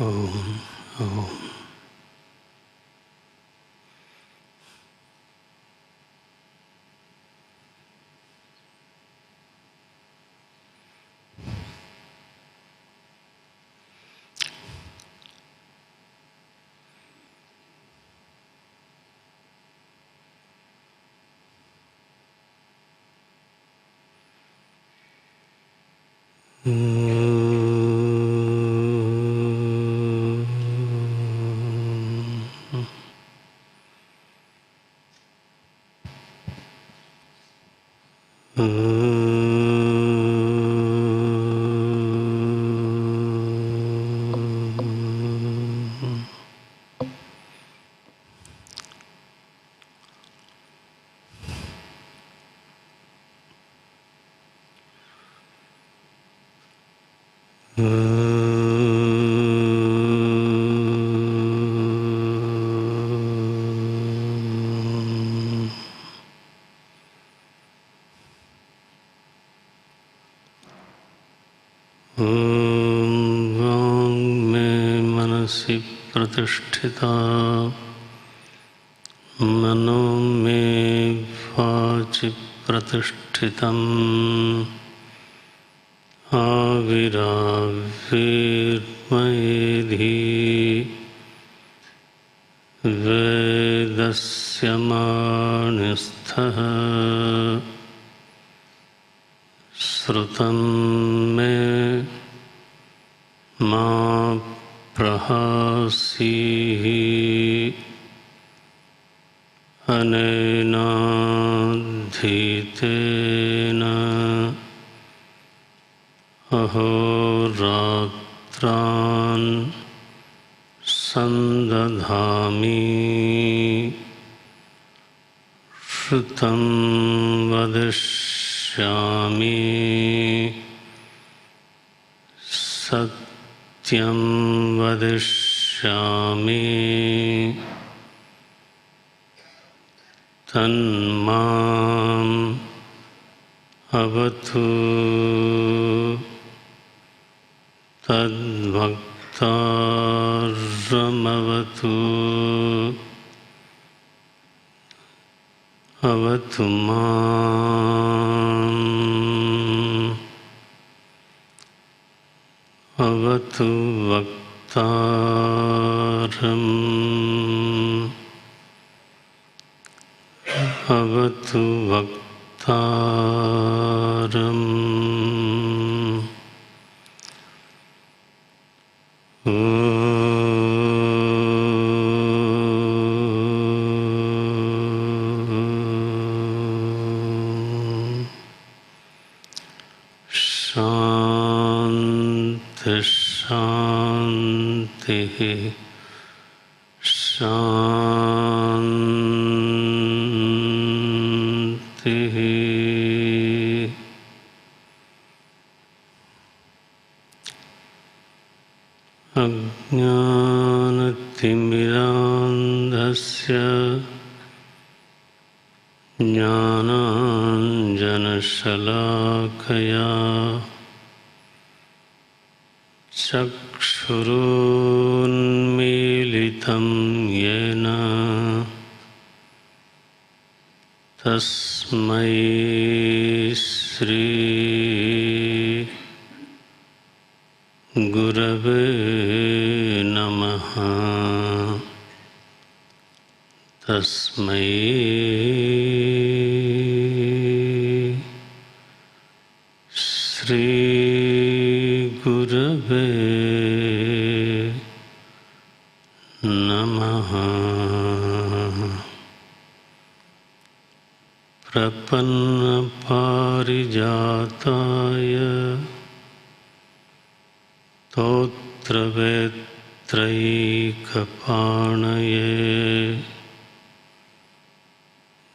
ओम ओम। प्रतिष्ठिता मनो मे वाचि प्रतिष्ठितम् आविराविर्मयेधि वेदस्य मानस्थः श्रुतं मे मा प्रहासीः अनेनाधीतेन अहोरात्रान् संदधामि श्रुतं वदिष्यामि सत्यं वदिष्यामि तन्माम् अवतु तद्भक्तारमवतु अवतु माम् अवतु वक्तारम् अवतु वक्तारम् शांति शांति शांति। अज्ञानतिमिरान्धस्य ज्ञानाञ्जनशलाकया चक्षुरुन्मीलितं येन तस्मै श्री गुरवे नमः। तस्मै श्री गुरवे नमः। प्रपन्नपारिजाताय स्तोत्रवेत्रैकपाणये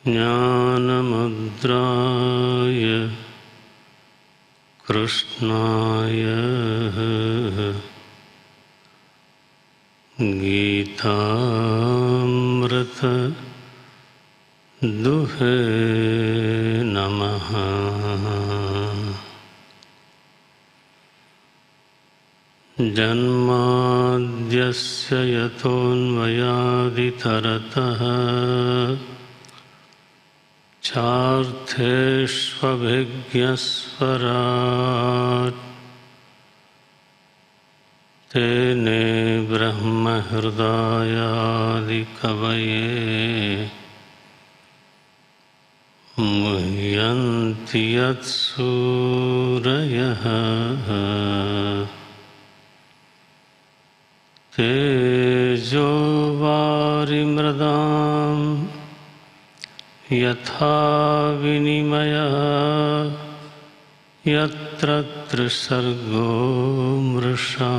ज्ञानमुद्राय कृष्णाय गीतामृत दुहे नमः। जन्माद्यस्य यतोऽन्वयादितरतः चार्थेष्वभिज्ञस्वराट् तेने ब्रह्महृदायादिकवये मुह्यन्ति यत्सूरयः तेजो वारिमृदां यथा विनिमयः यत्र त्रिसर्गो मृषा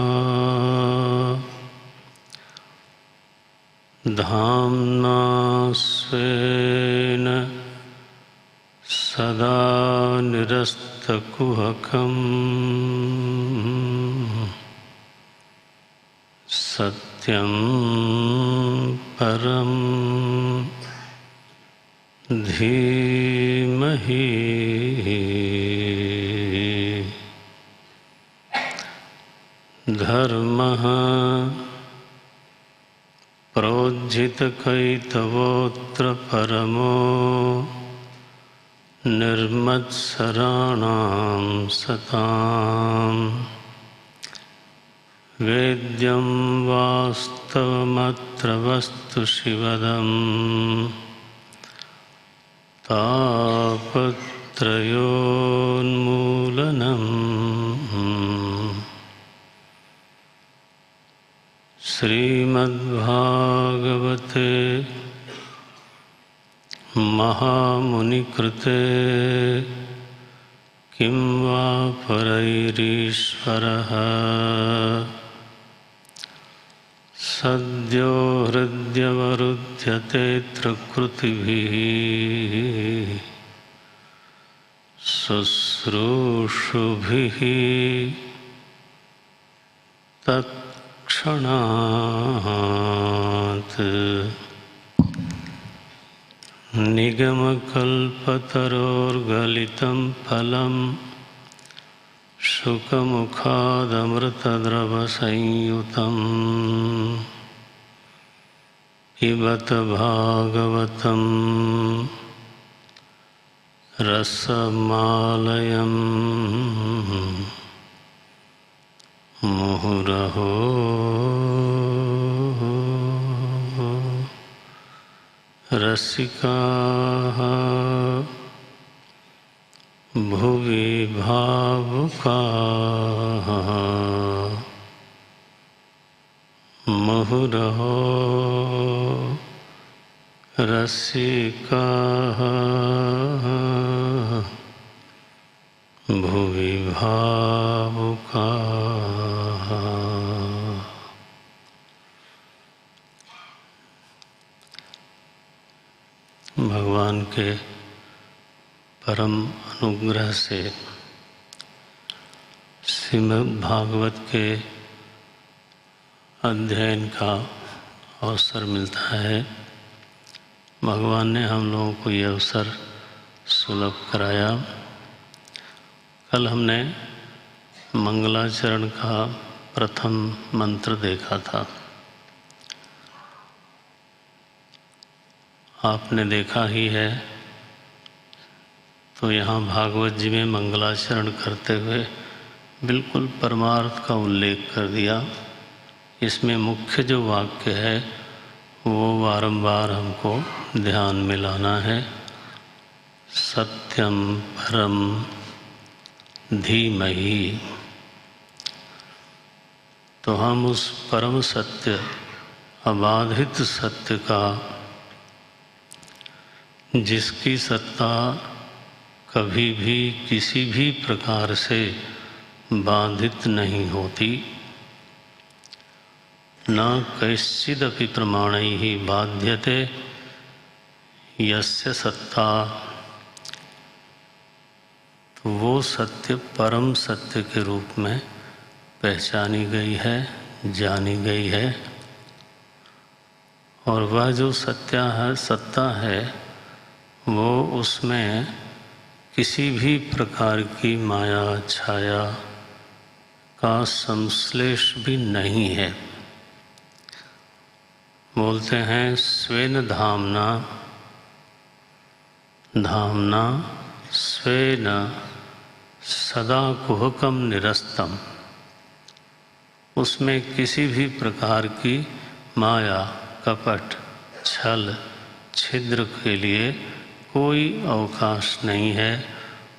धाम्ना स्वेन सदा निरस्तकुहकं सत्यं परं धीमहि धर्मः प्रोज्झितकैतवोऽत्र परमो निर्मत्सराणां सतां वेद्यं वास्तवमत्र वस्तु शिवदम् तापत्रयोन्मूलनम् श्रीमद्भागवते महामुनिकृते किं वा परैरीश्वरः सद्यो हृद्यवरुध्यते त्रिकृतिभिः शुश्रूषुभिः तत्क्षणात् निगमकल्पतरोर्गलितं फलं शुकमुखादमृतद्रवसंयुतम् पिबत भागवतं रसमालयं मुहुरहो रसिकाः भुवि भावुकाः मुहुरहो रसिकाः भुवि भावुकाः। भगवान के परम अनुग्रह से श्रीमद् भागवत के अध्ययन का अवसर मिलता है। भगवान ने हम लोगों को ये अवसर सुलभ कराया। कल हमने मंगलाचरण का प्रथम मंत्र देखा था। आपने देखा ही है, तो यहाँ भागवत जी में मंगलाचरण करते हुए बिल्कुल परमार्थ का उल्लेख कर दिया। इसमें मुख्य जो वाक्य है वो बारंबार हमको ध्यान में लाना है। सत्यम परम धीमहि। तो हम उस परम सत्य, अबाधित सत्य का, जिसकी सत्ता कभी भी किसी भी प्रकार से बाधित नहीं होती, न कैश्चिदपि प्रमाणैः बाध्यते यस्य सत्ता, तो वो सत्य परम सत्य के रूप में पहचानी गई है, जानी गई है। और वह जो सत्ता है वो उसमें किसी भी प्रकार की माया, छाया, का संश्लेष भी नहीं है। बोलते हैं स्वेन धामना धामना स्वेन सदा कुहकम निरस्तम। उसमें किसी भी प्रकार की माया, कपट, छल, छिद्र के लिए कोई अवकाश नहीं है।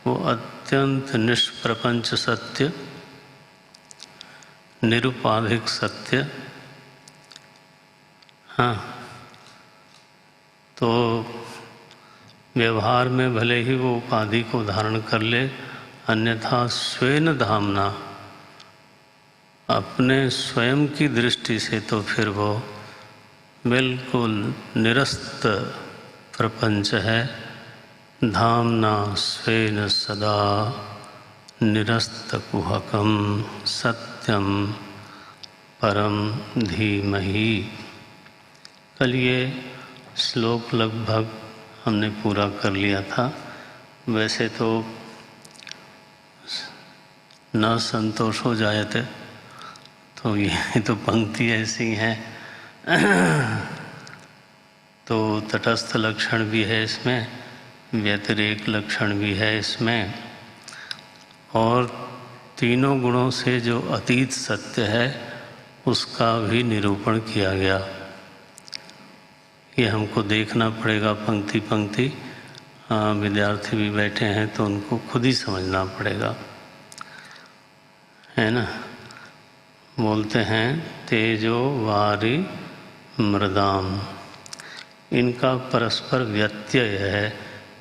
वो अत्यंत निष्प्रपंच सत्य, निरुपाधिक सत्य। हाँ, तो व्यवहार में भले ही वो उपाधि को धारण कर ले, अन्यथा स्वेन धामना, अपने स्वयं की दृष्टि से तो फिर वो बिल्कुल निरस्त प्रपंच है। धामना स्वेन सदा निरस्त कुहकम सत्यम परम धीमहि। कल ये श्लोक लगभग हमने पूरा कर लिया था। वैसे तो न संतोष हो जायते, तो ये तो पंक्ति ऐसी है। तो तटस्थ लक्षण भी है इसमें, व्यतिरेक लक्षण भी है इसमें, और तीनों गुणों से जो अतीत सत्य है उसका भी निरूपण किया गया। ये हमको देखना पड़ेगा पंक्ति पंक्ति। विद्यार्थी भी बैठे हैं तो उनको खुद ही समझना पड़ेगा, है ना। बोलते हैं तेजो वारी मृदाम, इनका परस्पर व्यत्यय है,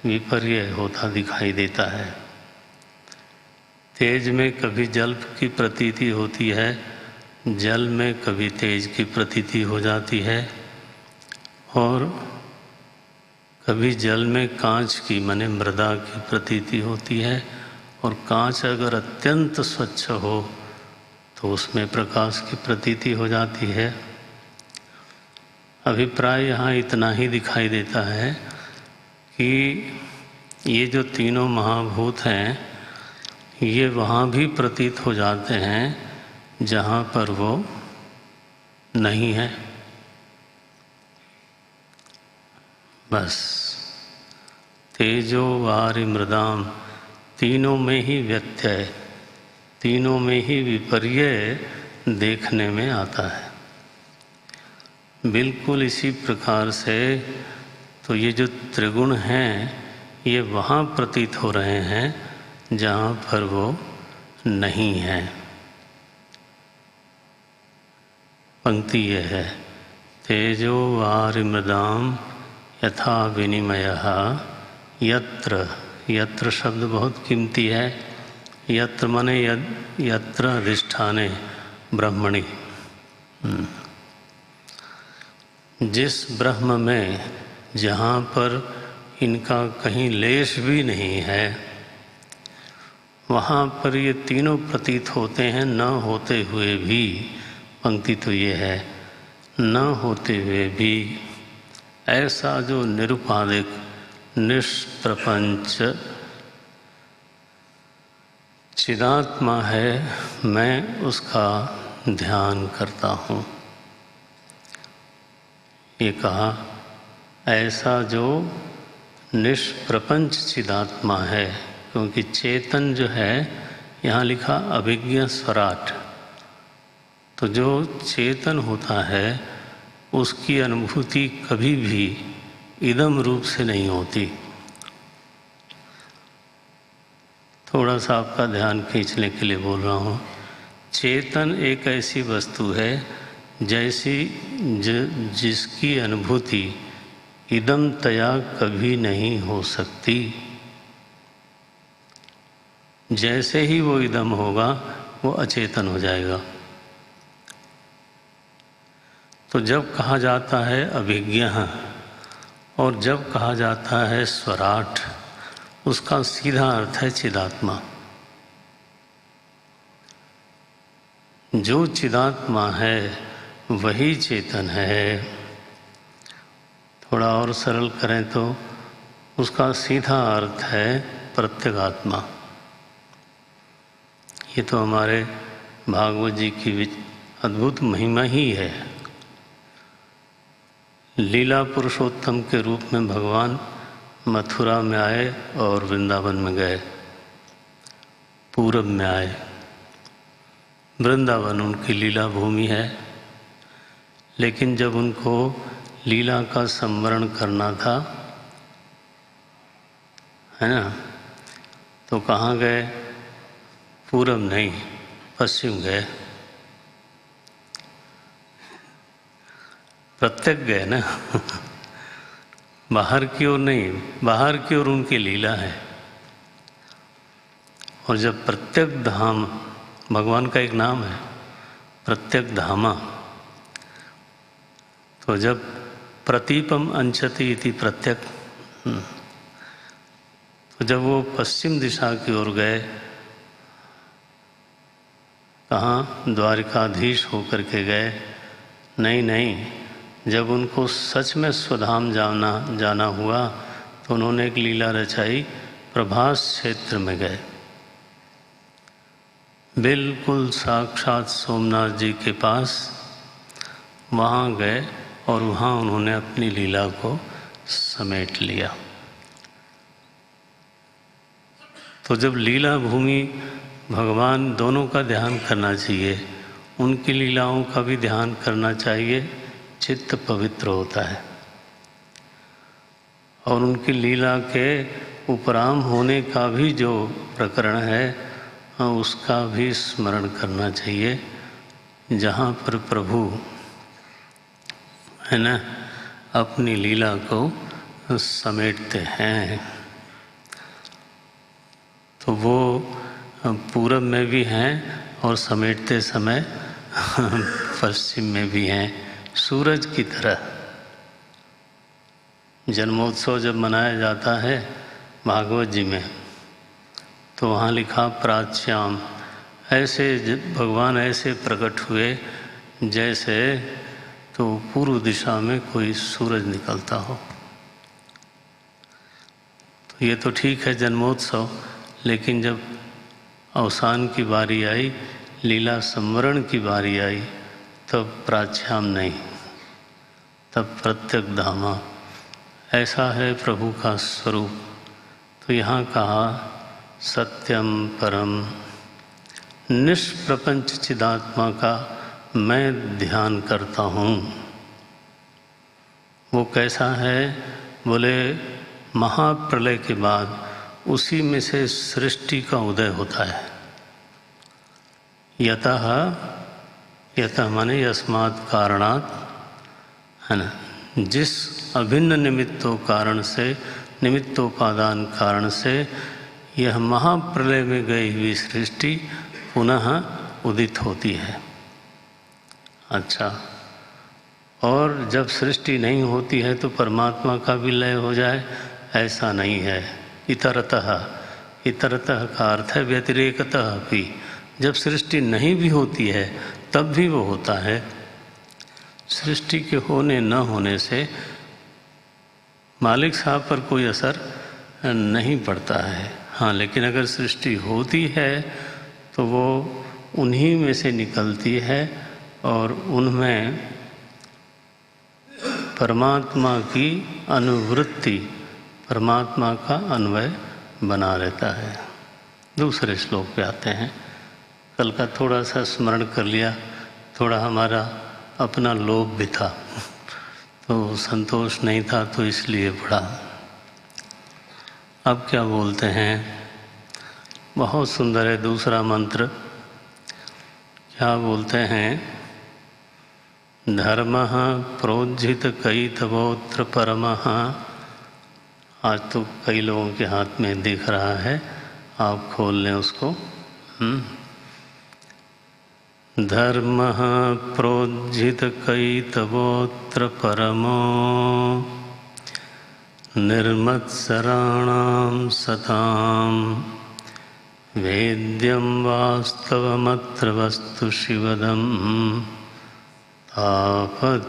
विपर्य होता दिखाई देता है। तेज में कभी जल की प्रतीति होती है, जल में कभी तेज की प्रतीति हो जाती है, और कभी जल में कांच की माने मृदा की प्रतीति होती है, और कांच अगर अत्यंत स्वच्छ हो तो उसमें प्रकाश की प्रतीति हो जाती है। अभिप्राय यहाँ इतना ही दिखाई देता है कि ये जो तीनों महाभूत हैं ये वहाँ भी प्रतीत हो जाते हैं जहाँ पर वो नहीं है। बस तेजो वारि मृदाम, तीनों में ही व्यत्यय, तीनों में ही विपर्य देखने में आता है। बिल्कुल इसी प्रकार से तो ये जो त्रिगुण हैं ये वहाँ प्रतीत हो रहे हैं जहाँ पर वो नहीं है। पंक्ति ये है तेजो वारि मृदाम यथा विनिमयः यत्र, यत्र शब्द बहुत कीमती है। यत्र माने यत्र अधिष्ठाने ब्रह्मणि, जिस ब्रह्म में जहाँ पर इनका कहीं लेश भी नहीं है वहाँ पर ये तीनों प्रतीत होते हैं, न होते हुए भी। पंक्ति तो ये है न होते हुए भी ऐसा जो निरुपाधिक निष्प्रपंच चिदात्मा है, मैं उसका ध्यान करता हूँ। ये कहा ऐसा जो निष्प्रपंच चिदात्मा है, क्योंकि चेतन जो है यहाँ लिखा अभिज्ञ स्वराट, तो जो चेतन होता है उसकी अनुभूति कभी भी इदम रूप से नहीं होती। थोड़ा सा आपका ध्यान खींचने के लिए बोल रहा हूँ। चेतन एक ऐसी वस्तु है जैसी जिसकी अनुभूति इदम तया कभी नहीं हो सकती। जैसे ही वो इदम होगा वो अचेतन हो जाएगा। तो जब कहा जाता है अभिज्ञ और जब कहा जाता है स्वराट, उसका सीधा अर्थ है चिदात्मा। जो चिदात्मा है वही चेतन है। थोड़ा और सरल करें तो उसका सीधा अर्थ है प्रत्यगात्मा। ये तो हमारे भागवत जी की अद्भुत महिमा ही है। लीला पुरुषोत्तम के रूप में भगवान मथुरा में आए और वृंदावन में गए, पूरब में आए। वृंदावन उनकी लीला भूमि है, लेकिन जब उनको लीला का संवरण करना था, है ना, तो कहाँ गए? पूरब नहीं, पश्चिम गए। प्रत्यक्ष गए ना बाहर की ओर नहीं, बाहर की ओर उनकी लीला है। और जब प्रत्यक्ष धाम, भगवान का एक नाम है प्रत्यक्ष धामा, तो जब प्रतीपम अंचति इति प्रत्यक्ष, तो जब वो पश्चिम दिशा की ओर गए, कहाँ? द्वारिकाधीश होकर के गए? नहीं, जब उनको सच में स्वधाम जाना हुआ तो उन्होंने एक लीला रचाई, प्रभास क्षेत्र में गए। बिल्कुल साक्षात सोमनाथ जी के पास वहाँ गए और वहाँ उन्होंने अपनी लीला को समेट लिया। तो जब लीला भूमि भगवान, दोनों का ध्यान करना चाहिए, उनकी लीलाओं का भी ध्यान करना चाहिए, चित्त पवित्र होता है। और उनकी लीला के उपराम होने का भी जो प्रकरण है उसका भी स्मरण करना चाहिए, जहाँ पर प्रभु, है ना, अपनी लीला को समेटते हैं। तो वो पूरब में भी हैं और समेटते समय पश्चिम में भी हैं, सूरज की तरह। जन्मोत्सव जब मनाया जाता है भागवत जी में, तो वहाँ लिखा प्राच्याम, ऐसे भगवान ऐसे प्रकट हुए जैसे तो पूर्व दिशा में कोई सूरज निकलता हो। तो ये तो ठीक है जन्मोत्सव, लेकिन जब अवसान की बारी आई, लीला संवरण की बारी आई, तब प्राच्याम नहीं, तब प्रत्यक्ष धामा। ऐसा है प्रभु का स्वरूप। तो यहाँ कहा सत्यम परम, निष्प्रपंच चिदात्मा का मैं ध्यान करता हूँ। वो कैसा है? बोले महाप्रलय के बाद उसी में से सृष्टि का उदय होता है। यतः माने यस्मात् कारणात्, है ना, जिस अभिन्न निमित्तों कारण से, निमित्तोपादान कारण से यह महाप्रलय में गई हुई सृष्टि पुनः उदित होती है। अच्छा, और जब सृष्टि नहीं होती है तो परमात्मा का भी लय हो जाए, ऐसा नहीं है। इतरतः, इतरतः का अर्थ है व्यतिरेकतः भी। जब सृष्टि नहीं भी होती है तब भी वो होता है। सृष्टि के होने न होने से मालिक साहब पर कोई असर नहीं पड़ता है। हाँ, लेकिन अगर सृष्टि होती है तो वो उन्हीं में से निकलती है और उनमें परमात्मा की अनुवृत्ति, परमात्मा का अन्वय बना रहता है। दूसरे श्लोक पे आते हैं। कल का थोड़ा सा स्मरण कर लिया, थोड़ा हमारा अपना लोभ भी था, तो संतोष नहीं था, तो इसलिए पढ़ा। अब क्या बोलते हैं? बहुत सुंदर है दूसरा मंत्र। क्या बोलते हैं? धर्मः प्रोज्झित कैतवोऽत्र परमः। आज तो कई लोगों के हाथ में दिख रहा है, आप खोल लें उसको। धर्मः प्रोज्झित कैतवोऽत्र परमो निर्मत्सराणां सतां वेद्यं वास्तवमत्र वस्तु शिवदं तापत्रयोन्मूलनम्।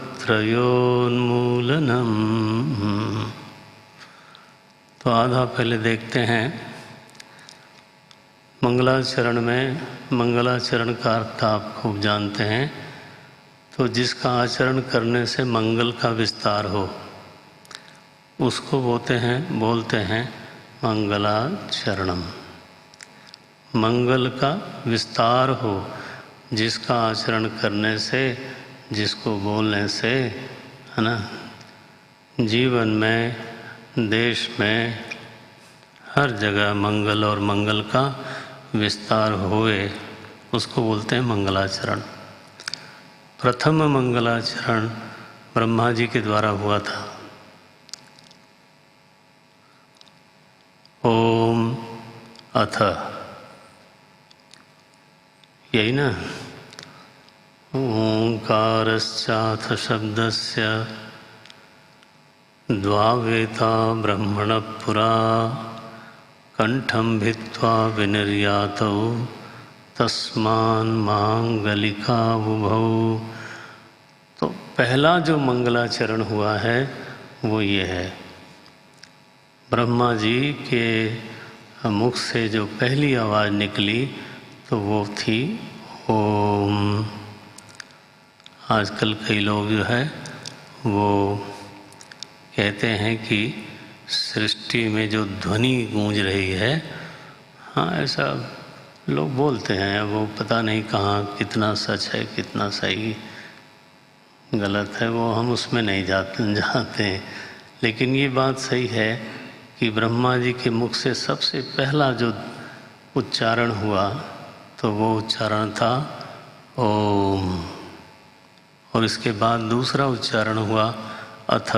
तो आधा पहले देखते हैं। मंगलाचरण में, मंगलाचरण का अर्थ आप खूब जानते हैं। तो जिसका आचरण करने से मंगल का विस्तार हो उसको बोलते हैं मंगलाचरणम। मंगल का विस्तार हो जिसका आचरण करने से, जिसको बोलने से, है ना, जीवन में, देश में, हर जगह मंगल और मंगल का विस्तार होए, उसको बोलते हैं मंगलाचरण। प्रथम मंगलाचरण ब्रह्मा जी के द्वारा हुआ था। ओम अथ, यही ना, ओंकारश्चाथ शब्दस्य द्वावेता ब्रह्मण पुरा कंठम भित्वा विनिर्यातौ तस्मान मांगलिका उभौ। तो पहला जो मंगलाचरण हुआ है वो ये है, ब्रह्मा जी के मुख से जो पहली आवाज़ निकली तो वो थी ओम। आजकल कई लोग जो है वो कहते हैं कि सृष्टि में जो ध्वनि गूंज रही है, हाँ ऐसा लोग बोलते हैं, वो पता नहीं कहाँ कितना सच है कितना सही गलत है, वो हम उसमें नहीं जाते हैं। लेकिन ये बात सही है कि ब्रह्मा जी के मुख से सबसे पहला जो उच्चारण हुआ तो वो उच्चारण था ओम, और इसके बाद दूसरा उच्चारण हुआ अथ।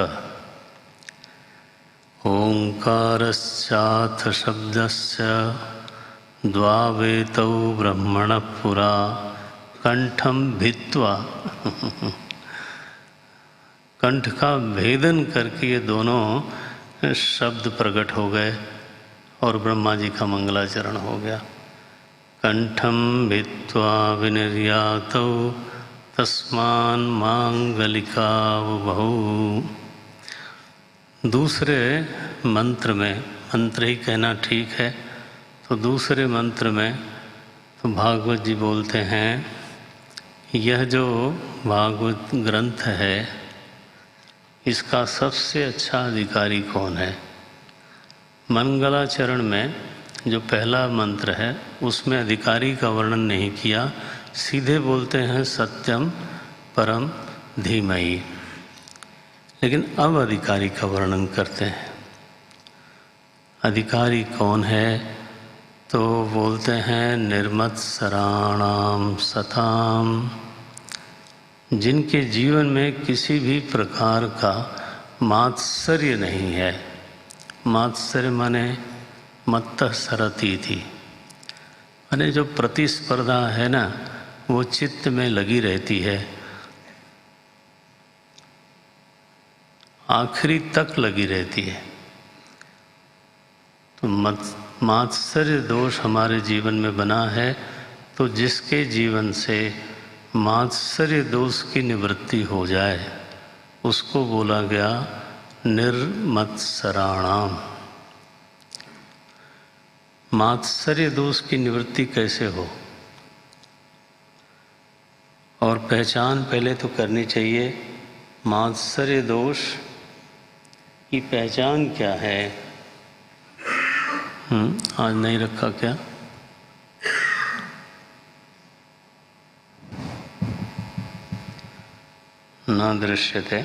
ओंकारश्चाथ शब्दस्य द्वावेतौ ब्रह्मण पुरा कंठम भित्वा कंठ का भेदन करके ये दोनों शब्द प्रकट हो गए और ब्रह्मा जी का मंगलाचरण हो गया। कंठम भित्वा विनिर्यातौ तस्मान मांगलिका उभौ। दूसरे मंत्र में, मंत्र ही कहना ठीक है, तो दूसरे मंत्र में तो भागवत जी बोलते हैं, यह जो भागवत ग्रंथ है इसका सबसे अच्छा अधिकारी कौन है। मंगलाचरण में जो पहला मंत्र है उसमें अधिकारी का वर्णन नहीं किया, सीधे बोलते हैं सत्यम परम धीमहि। लेकिन अब अधिकारी का वर्णन करते हैं। अधिकारी कौन है तो बोलते हैं निर्मत्सराणाम सताम, जिनके जीवन में किसी भी प्रकार का मात्सर्य नहीं है। मात्सर्य माने मत्तः सरती थी, माने जो प्रतिस्पर्धा है ना वो चित्त में लगी रहती है, आखिरी तक लगी रहती है। तो मात्सर्य दोष हमारे जीवन में बना है, तो जिसके जीवन से मात्सर्य दोष की निवृत्ति हो जाए उसको बोला गया निर्मत्सराणाम। मात्सर्य दोष की निवृत्ति कैसे हो, और पहचान पहले तो करनी चाहिए। मात्सर्य दोष की पहचान क्या है? आज नहीं रखा क्या? न दृश्यते।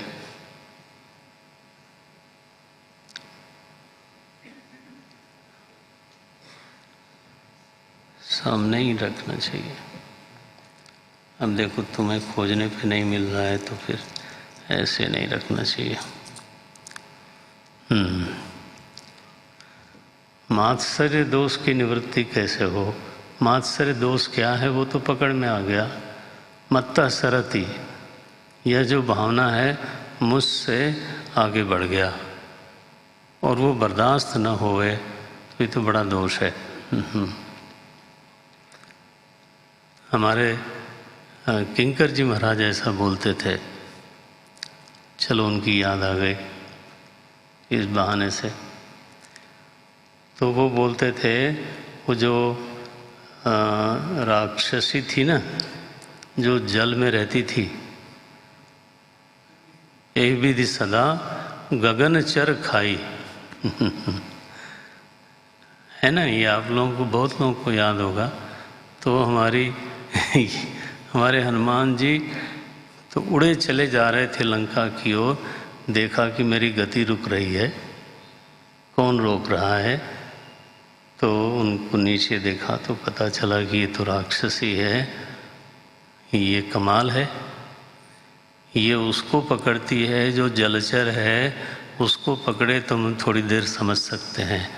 सामने ही रखना चाहिए। अब देखो तुम्हें खोजने पे नहीं मिल रहा है तो फिर ऐसे नहीं रखना चाहिए। मात्सर्य दोष की निवृत्ति कैसे हो? मात्सर्य दोष क्या है वो तो पकड़ में आ गया। मत्तः सरति, यह जो भावना है मुझसे आगे बढ़ गया और वो बर्दाश्त न होए तो ये तो बड़ा दोष है। हमारे किंकर जी महाराज ऐसा बोलते थे, चलो उनकी याद आ गई इस बहाने से। तो वो बोलते थे, वो जो राक्षसी थी ना, जो जल में रहती थी, यही विधि सदा गगन चर खाई। है ना, ये आप लोगों को, बहुत लोगों को याद होगा। तो हमारे हनुमान जी तो उड़े चले जा रहे थे लंका की ओर, देखा कि मेरी गति रुक रही है, कौन रोक रहा है। तो उनको नीचे देखा तो पता चला कि ये तो राक्षसी है, ये कमाल है, ये उसको पकड़ती है जो जलचर है, उसको पकड़े तो हम थोड़ी देर समझ सकते हैं,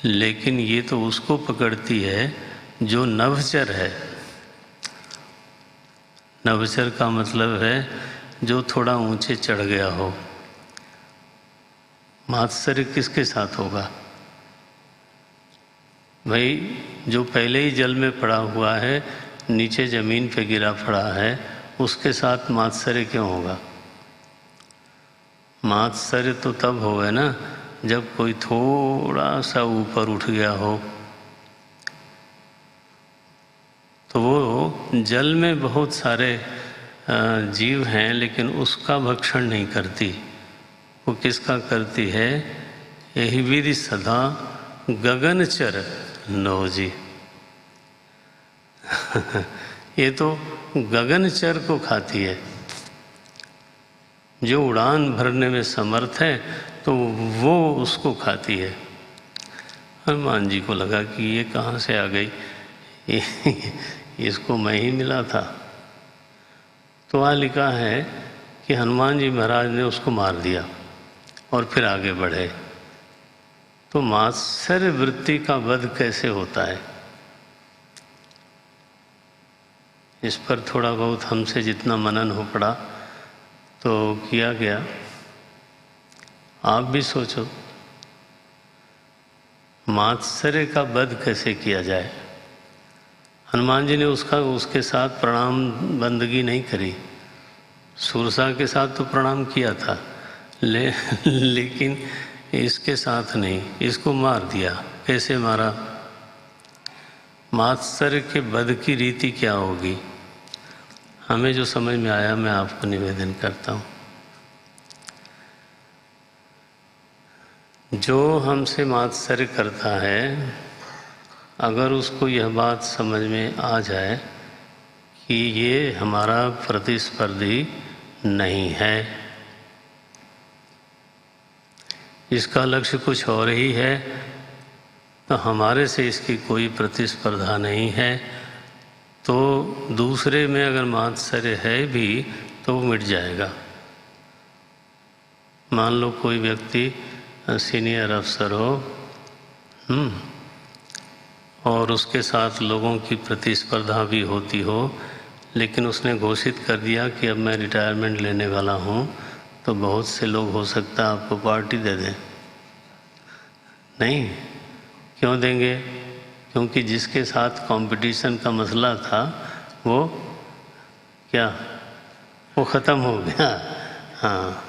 लेकिन ये तो उसको पकड़ती है जो नभचर है। नभचर का मतलब है जो थोड़ा ऊंचे चढ़ गया हो। मात्सर्य किसके साथ होगा भाई? जो पहले ही जल में पड़ा हुआ है, नीचे जमीन पे गिरा पड़ा है, उसके साथ मात्सर्य क्यों होगा? मात्सर्य तो तब होगा ना जब कोई थोड़ा सा ऊपर उठ गया हो। तो वो जल में बहुत सारे जीव हैं, लेकिन उसका भक्षण नहीं करती। वो किसका करती है? यही विधि सदा गगनचर नो जी। ये तो गगनचर को खाती है। जो उड़ान भरने में समर्थ है तो वो उसको खाती है। हनुमान जी को लगा कि ये कहाँ से आ गई, इसको मैं ही मिला था। तो वहाँ लिखा है कि हनुमान जी महाराज ने उसको मार दिया और फिर आगे बढ़े। तो मात्सर्य वृत्ति का वध कैसे होता है, इस पर थोड़ा बहुत हमसे जितना मनन हो पड़ा तो किया गया। आप भी सोचो मात्सर्य का वध कैसे किया जाए। हनुमान जी ने उसके साथ प्रणाम बंदगी नहीं करी। सुरसा के साथ तो प्रणाम किया था, लेकिन इसके साथ नहीं, इसको मार दिया। कैसे मारा? मात्सर्य के वध की रीति क्या होगी, हमें जो समझ में आया मैं आपको निवेदन करता हूँ। जो हमसे मात्सर्य करता है, अगर उसको यह बात समझ में आ जाए कि ये हमारा प्रतिस्पर्धी नहीं है, इसका लक्ष्य कुछ और ही है, तो हमारे से इसकी कोई प्रतिस्पर्धा नहीं है, तो दूसरे में अगर मात्सर्य है भी तो वो मिट जाएगा। मान लो कोई व्यक्ति सीनियर अफसर हो और उसके साथ लोगों की प्रतिस्पर्धा भी होती हो, लेकिन उसने घोषित कर दिया कि अब मैं रिटायरमेंट लेने वाला हूँ, तो बहुत से लोग हो सकता है आपको पार्टी दे दें। नहीं, क्यों देंगे? क्योंकि जिसके साथ कंपटीशन का मसला था वो क्या, वो ख़त्म हो गया। हाँ,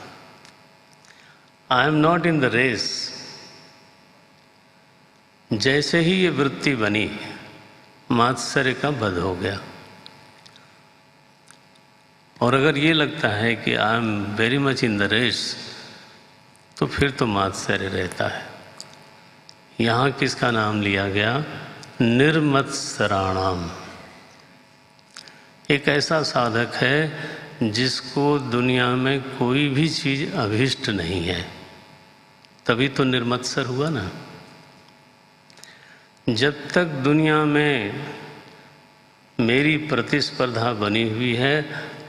I am not in the race. जैसे ही ये वृत्ति बनी, मात्सर्य का वध हो गया। और अगर ये लगता है कि I am very much in the race, तो फिर तो मात्सर्य रहता है। यहाँ किसका नाम लिया गया? निर्मत्सराणाम। एक ऐसा साधक है जिसको दुनिया में कोई भी चीज़ अभिष्ट नहीं है, तभी तो निर्मत्सर हुआ ना। जब तक दुनिया में मेरी प्रतिस्पर्धा बनी हुई है,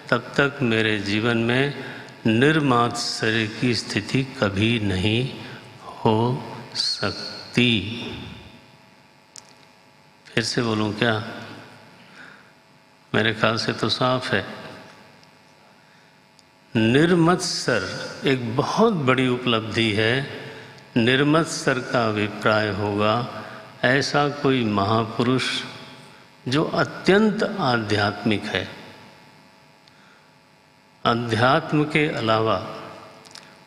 तब तक मेरे जीवन में निर्मात्सर्य की स्थिति कभी नहीं हो सकती। फिर से बोलूं क्या? मेरे ख्याल से तो साफ है। निर्मत्सर एक बहुत बड़ी उपलब्धि है। निर्मत्सर का अभिप्राय होगा ऐसा कोई महापुरुष जो अत्यंत आध्यात्मिक है। अध्यात्म के अलावा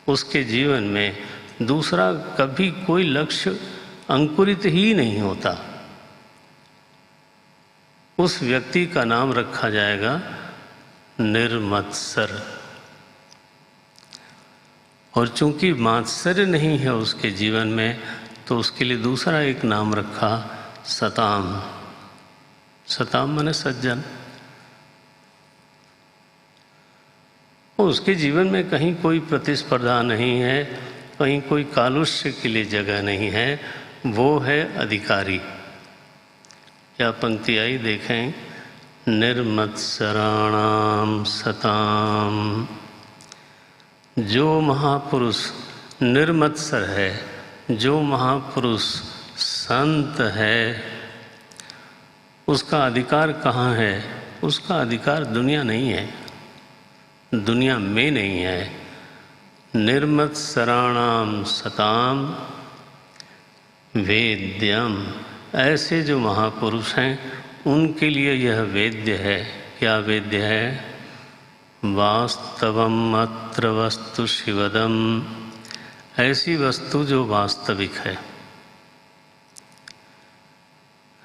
उसके जीवन में दूसरा कभी कोई लक्ष्य अंकुरित ही नहीं होता। उस व्यक्ति का नाम रखा जाएगा निर्मत्सर। और चूंकि मात्सर्य नहीं है उसके जीवन में, तो उसके लिए दूसरा एक नाम रखा सताम। सताम माने सज्जन। उसके जीवन में कहीं कोई प्रतिस्पर्धा नहीं है, कहीं कोई कालुष्य के लिए जगह नहीं है, वो है अधिकारी। क्या पंक्ति आई देखें, निर्मत्सराणाम सताम। जो महापुरुष निर्मत्सर है, जो महापुरुष संत है, उसका अधिकार कहाँ है? उसका अधिकार दुनिया नहीं है, दुनिया में नहीं है। निर्मत्सराणाम सताम वेद्यम। ऐसे जो महापुरुष हैं उनके लिए यह वेद्य है। क्या वेद्य है? वास्तवम अत्र वस्तु शिवदम। ऐसी वस्तु जो वास्तविक है।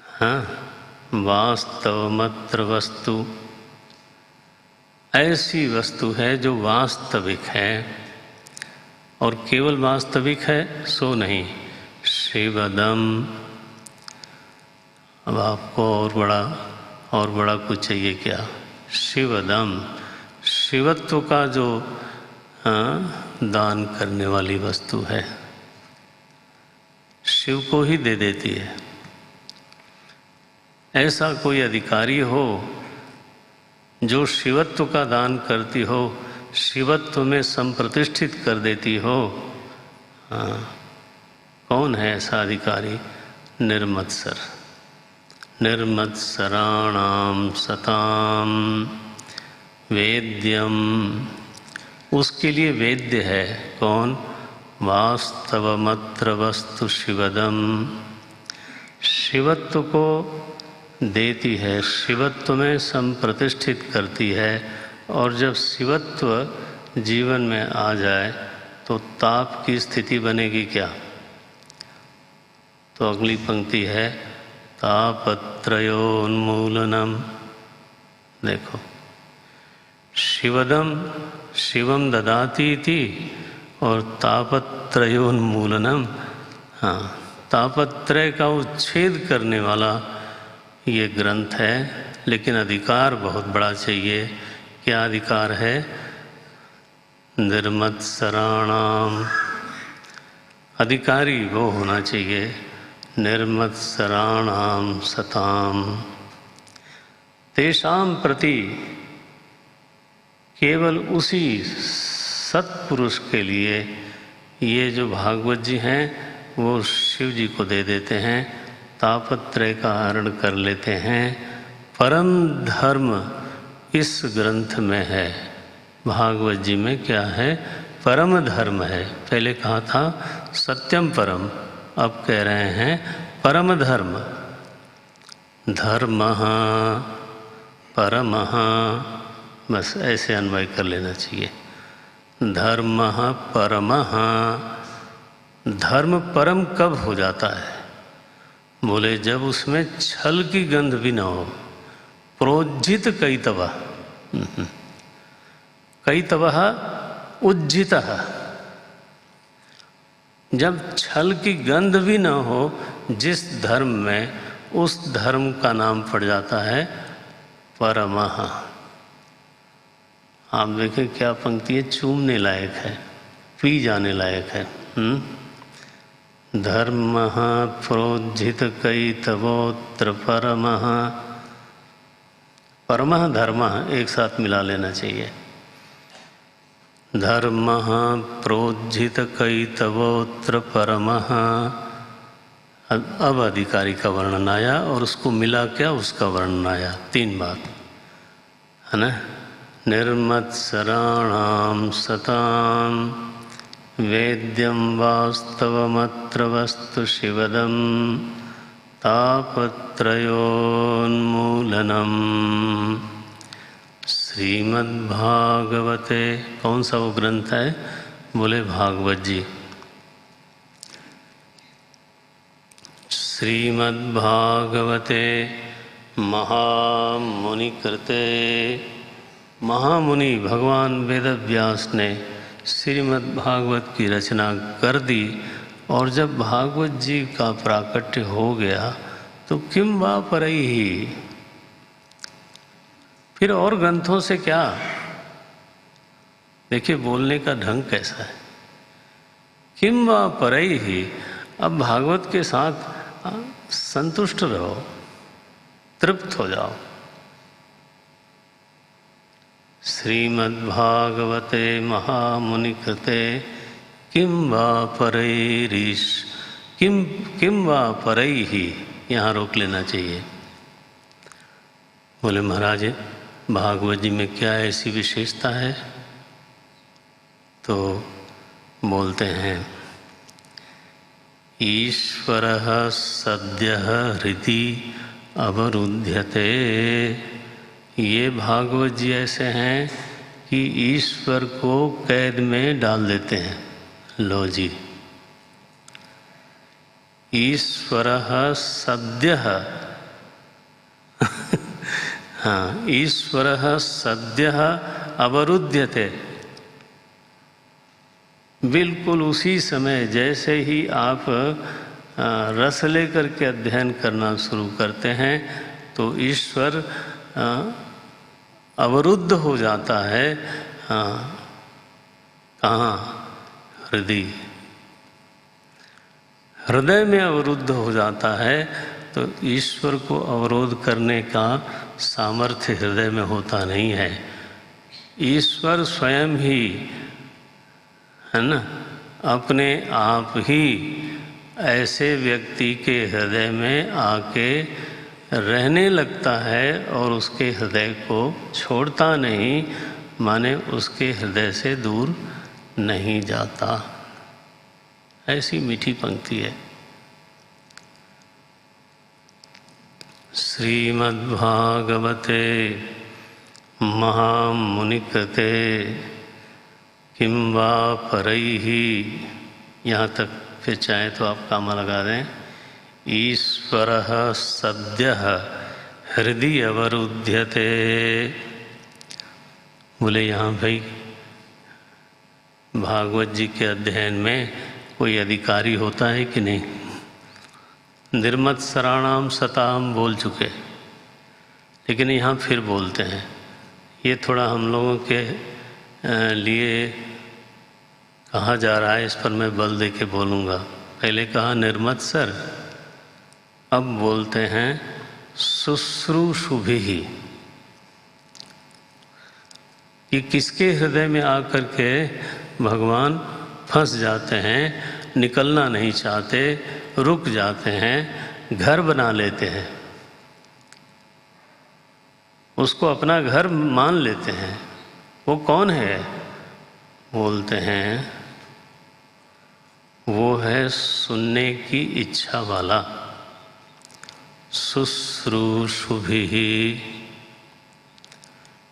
हाँ, वास्तवमत्र वस्तु, ऐसी वस्तु है जो वास्तविक है। और केवल वास्तविक है सो नहीं, शिवदम। अब आपको और बड़ा कुछ चाहिए क्या? शिवदम, शिवत्व का जो दान करने वाली वस्तु है, शिव को ही दे देती है। ऐसा कोई अधिकारी हो जो शिवत्व का दान करती हो, शिवत्व में संप्रतिष्ठित कर देती हो। कौन है ऐसा अधिकारी? निर्मत्सर। निर्मत्सराणाम सताम वेद्यम। उसके लिए वेद्य है कौन? वास्तवमत्र वस्तु शिवदम। शिवत्व को देती है, शिवत्व में संप्रतिष्ठित करती है। और जब शिवत्व जीवन में आ जाए तो ताप की स्थिति बनेगी क्या? तो अगली पंक्ति है तापत्रयोन्मूलनम। देखो, शिवदम शिवम ददाती थी और तापत्रयोन्मूलनम। हाँ, तापत्रय का उच्छेद करने वाला ये ग्रंथ है। लेकिन अधिकार बहुत बड़ा चाहिए। क्या अधिकार है? निर्मत्सराणाम। अधिकारी वो होना चाहिए निर्मत्सराणाम सताम। तेषां प्रति, केवल उसी सत्पुरुष के लिए ये जो भागवत जी हैं वो शिव जी को दे देते हैं, तापत्रय का हरण कर लेते हैं। परम धर्म इस ग्रंथ में है। भागवत जी में क्या है? परम धर्म है। पहले कहा था सत्यम परम, अब कह रहे हैं परम धर्म। धर्मः परमः, बस ऐसे अन्वय कर लेना चाहिए। धर्मः परमः। धर्म परम कब हो जाता है? बोले जब उसमें छल की गंध भी न हो। प्रोज्झित कैतवः, कैतवः उज्झितः। जब छल की गंध भी न हो जिस धर्म में, उस धर्म का नाम पड़ जाता है परमः। आप देखें क्या पंक्ति है, चूमने लायक है, पी जाने लायक है। धर्मः प्रोज्झित कैतवोत्र परमः। परमः धर्मः एक साथ मिला लेना चाहिए। धर्मः प्रोज्झित कैतवोत्र परमः। अब अधिकारी का वर्णन आया और उसको मिला क्या? उसका वर्णन आया। तीन बात है ना। निर्मत्सराणाम सताम वेद्यम वास्तवमत्र वस्तु शिवदम तापत्रयोन्मूलनम। श्रीमद्भागवते, कौन सा वो ग्रंथ है? बोले भागवत जी। श्रीमद्भागवते महामुनि कृते। महामुनि भगवान वेदव्यास ने श्रीमद् भागवत की रचना कर दी, और जब भागवत जी का प्राकट्य हो गया तो किम वा परैहि, फिर और ग्रंथों से क्या। देखिए बोलने का ढंग कैसा है। किम वा परैहि, अब भागवत के साथ संतुष्ट रहो, तृप्त हो जाओ। श्रीमद्भागवते महामुनि कृते किम वा परैरीश, किम वा परैहि, यहाँ रोक लेना चाहिए। बोले महाराज भागवत जी में क्या ऐसी विशेषता है? तो बोलते हैं ईश्वरः सद्यः हृदि अवरुध्यते। ये भागवत जी ऐसे हैं कि ईश्वर को कैद में डाल देते हैं। लो जी, ईश्वरः सद्यः हाँ, ईश्वरः सद्यः अवरुध्यते। बिल्कुल उसी समय जैसे ही आप रस लेकर के अध्ययन करना शुरू करते हैं तो ईश्वर अवरुद्ध हो जाता है। कहाँ? हृदय में अवरुद्ध हो जाता है। तो ईश्वर को अवरोध करने का सामर्थ्य हृदय में होता नहीं है। ईश्वर स्वयं ही है ना, अपने आप ही ऐसे व्यक्ति के हृदय में आके रहने लगता है और उसके हृदय को छोड़ता नहीं, माने उसके हृदय से दूर नहीं जाता। ऐसी मीठी पंक्ति है। श्रीमद्भागवते महामुनि कृते किम वा परैहि, यहाँ तक फिर चाहे तो आप कामा लगा दें। ईश्वरः सद्यः हृदि अवरुध्यते। बोले यहाँ भाई भागवत जी के अध्ययन में कोई अधिकारी होता है कि नहीं? निर्मत्सराणाम सताम बोल चुके, लेकिन यहाँ फिर बोलते हैं। ये थोड़ा हम लोगों के लिए कहा जा रहा है, इस पर मैं बल दे के बोलूँगा। पहले कहा निर्मत्सर, अब बोलते हैं शुश्रूषुभिः। कि किसके हृदय में आकर के भगवान फंस जाते हैं, निकलना नहीं चाहते, रुक जाते हैं, घर बना लेते हैं, उसको अपना घर मान लेते हैं। वो कौन है? बोलते हैं वो है सुनने की इच्छा वाला। शुश्रूषुभिः,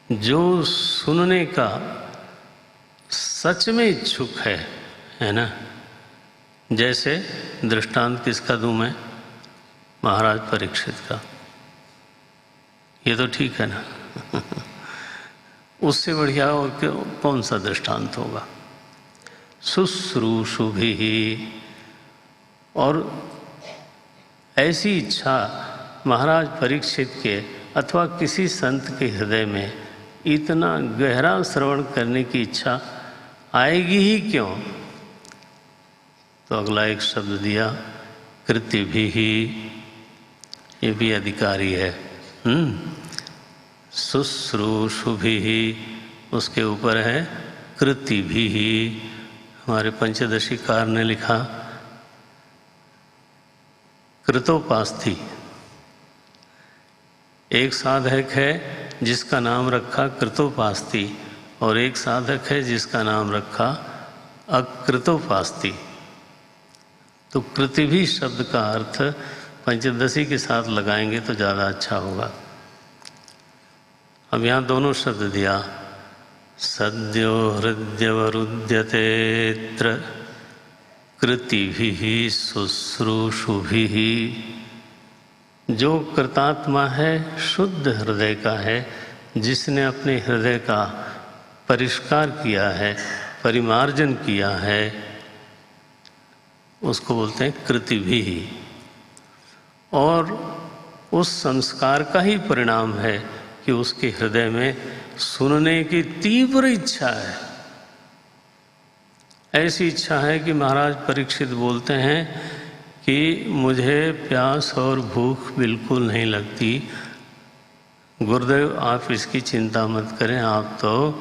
जो सुनने का सच में इच्छुक है ना। जैसे दृष्टांत किसका दूं मैं? महाराज परीक्षित का। ये तो ठीक है ना। उससे बढ़िया और कौन सा दृष्टांत होगा? शुश्रूषुभिः। और ऐसी इच्छा महाराज परीक्षित के अथवा किसी संत के हृदय में इतना गहरा श्रवण करने की इच्छा आएगी ही क्यों? तो अगला एक शब्द दिया कृतिभिः। ये भी अधिकारी है। शुश्रूषुभिः, उसके ऊपर है कृतिभिः। हमारे पंचदशीकार ने लिखा कृतोपास्थि। एक साधक है जिसका नाम रखा कृतोपास्थि, और एक साधक है जिसका नाम रखा अकृतोपास्थि। तो कृतिभिः शब्द का अर्थ पंचदशी के साथ लगाएंगे तो ज़्यादा अच्छा होगा। अब यहाँ दोनों शब्द दिया, सद्यो हृद्यवरुध्यतेऽत्र कृतिभिः शुश्रूषुभिः। जो कृतात्मा है शुद्ध हृदय का है, जिसने अपने हृदय का परिष्कार किया है, परिमार्जन किया है, उसको बोलते हैं कृतिभी। और उस संस्कार का ही परिणाम है कि उसके हृदय में सुनने की तीव्र इच्छा है। ऐसी इच्छा है कि महाराज परीक्षित बोलते हैं कि मुझे प्यास और भूख बिल्कुल नहीं लगती, गुरुदेव आप इसकी चिंता मत करें, आप तो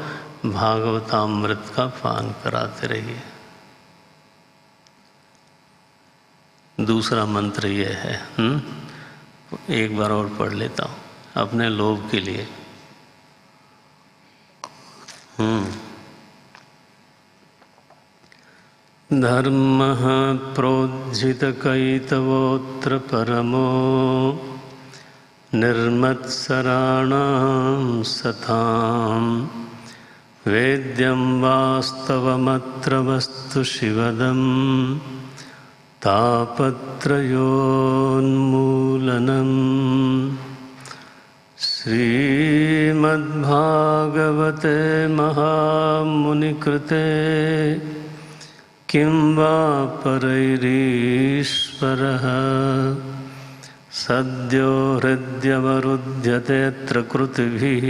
भागवतामृत का पान कराते रहिए। दूसरा मंत्र ये है, एक बार और पढ़ लेता हूँ अपने लोभ के लिए। धर्मः प्रोज्झितकैतवोऽत्र परमो निर्मत्सराणां सतां वेद्यं वास्तवमत्र वस्तु शिवदम् तापत्रयोन्मूलनम्। श्रीमद्भागवते महामुनिकृते किं वा परैरीश्वरः सद्यो हृद्यवरुध्यतेऽत्र कृतिभिः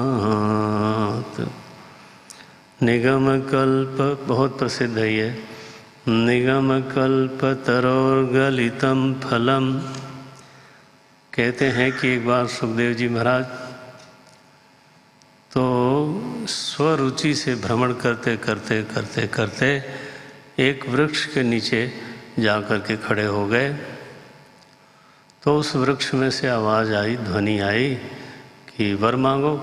शुश्रूषुभित्तक्षणात्। निगमकल्प बहुत प्रसिद्ध है ये। निगमकल्पतरोर्गलितं फलम। कहते हैं कि एक बार सुखदेव जी महाराज तो स्वरुचि से भ्रमण करते करते करते करते एक वृक्ष के नीचे जाकर के खड़े हो गए। तो उस वृक्ष में से आवाज़ आई, ध्वनि आई कि वर मांगो,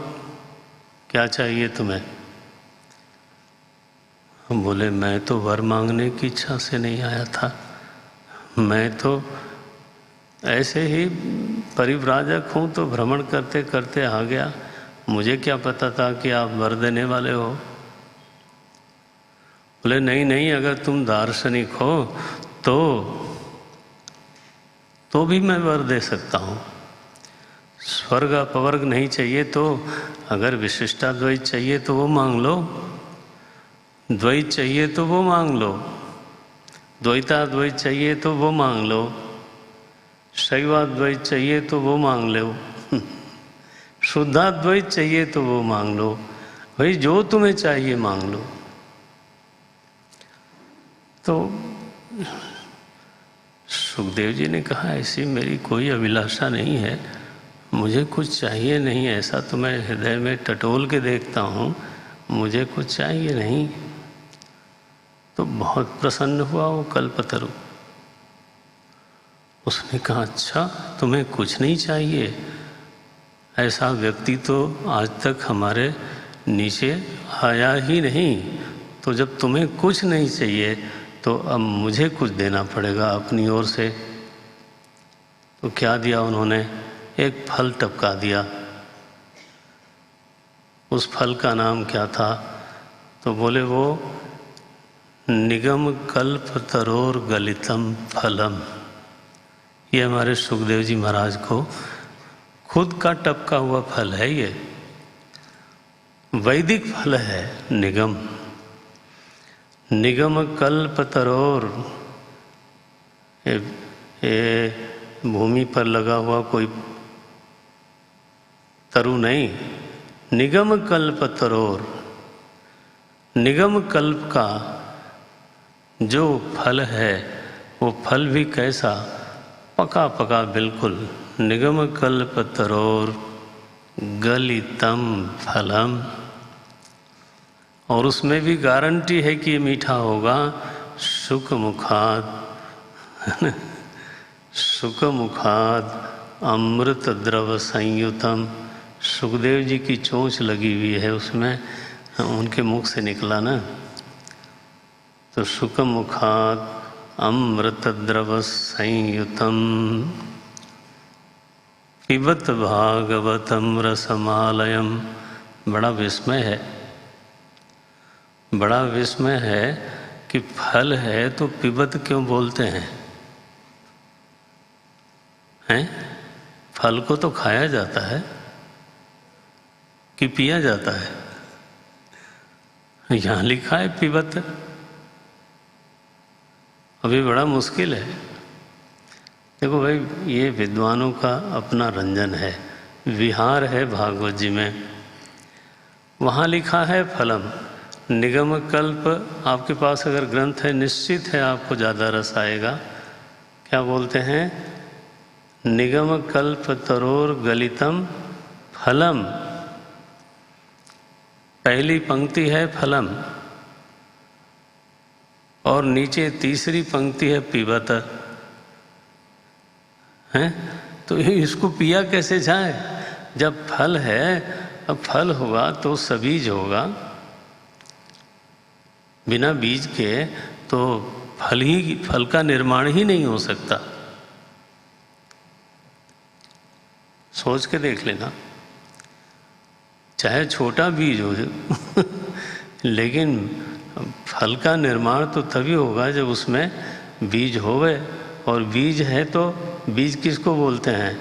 क्या चाहिए तुम्हें? हम बोले मैं तो वर मांगने की इच्छा से नहीं आया था, मैं तो ऐसे ही परिव्राजक हूँ, तो भ्रमण करते करते आ गया, मुझे क्या पता था कि आप वर देने वाले हो। बोले नहीं नहीं, अगर तुम दार्शनिक हो तो भी मैं वर दे सकता हूँ। स्वर्ग अपवर्ग नहीं चाहिए तो अगर विशिष्टाद्वैत चाहिए तो वो मांग लो, द्वैत चाहिए तो वो मांग लो, द्वैताद्वैत चाहिए तो वो मांग लो, शैवाद्वैत चाहिए तो वो मांग लो, शुद्धाद्वैत चाहिए तो वो मांग लो, भाई जो तुम्हें चाहिए मांग लो। तो सुखदेव जी ने कहा ऐसी मेरी कोई अभिलाषा नहीं है, मुझे कुछ चाहिए नहीं, ऐसा तो मैं हृदय में टटोल के देखता हूँ, मुझे कुछ चाहिए नहीं। तो बहुत प्रसन्न हुआ वो कल्पतरु। उसने कहा अच्छा तुम्हें कुछ नहीं चाहिए, ऐसा व्यक्ति तो आज तक हमारे नीचे आया ही नहीं, तो जब तुम्हें कुछ नहीं चाहिए तो अब मुझे कुछ देना पड़ेगा अपनी ओर से। तो क्या दिया उन्होंने? एक फल टपका दिया। उस फल का नाम क्या था? तो बोले वो निगम कल्प तरोर गलितम फलम। ये हमारे सुखदेव जी महाराज को खुद का टपका हुआ फल है, ये वैदिक फल है। निगम कल्प तरोर, ये भूमि पर लगा हुआ कोई तरु नहीं, निगम कल्प तरोर, निगम कल्प का जो फल है वो फल भी कैसा, पका पका बिल्कुल। निगम कल्प तरोर गलितम फलम, और उसमें भी गारंटी है कि ये मीठा होगा। शुक मुखाद शुक मुखाद अमृत द्रव संयुतम। सुखदेव जी की चोंच लगी हुई है उसमें, उनके मुख से निकला ना, तो शुक मुखाद अमृत द्रव संयुतम पिबत भागवतम रसमालयम। बड़ा विस्मय है, बड़ा विस्मय है कि फल है तो पिबत क्यों बोलते हैं? हैं? फल को तो खाया जाता है कि पिया जाता है? यहाँ लिखा है पिबत। अभी बड़ा मुश्किल है। देखो भाई, ये विद्वानों का अपना रंजन है, विहार है भागवत जी में। वहाँ लिखा है फलम। निगम कल्प आपके पास अगर ग्रंथ है, निश्चित है आपको ज़्यादा रस आएगा। क्या बोलते हैं? निगम कल्प तरोर गलितम फलम। पहली पंक्ति है फलम और नीचे तीसरी पंक्ति है पिबत। हैं? तो इसको पिया कैसे जाए? जब फल है, अब फल होगा तो सबीज होगा। बिना बीज के तो फल का निर्माण ही नहीं हो सकता। सोच के देख लेना, चाहे छोटा बीज हो लेकिन फल का निर्माण तो तभी होगा जब उसमें बीज होवे। और बीज है तो बीज किसको बोलते हैं?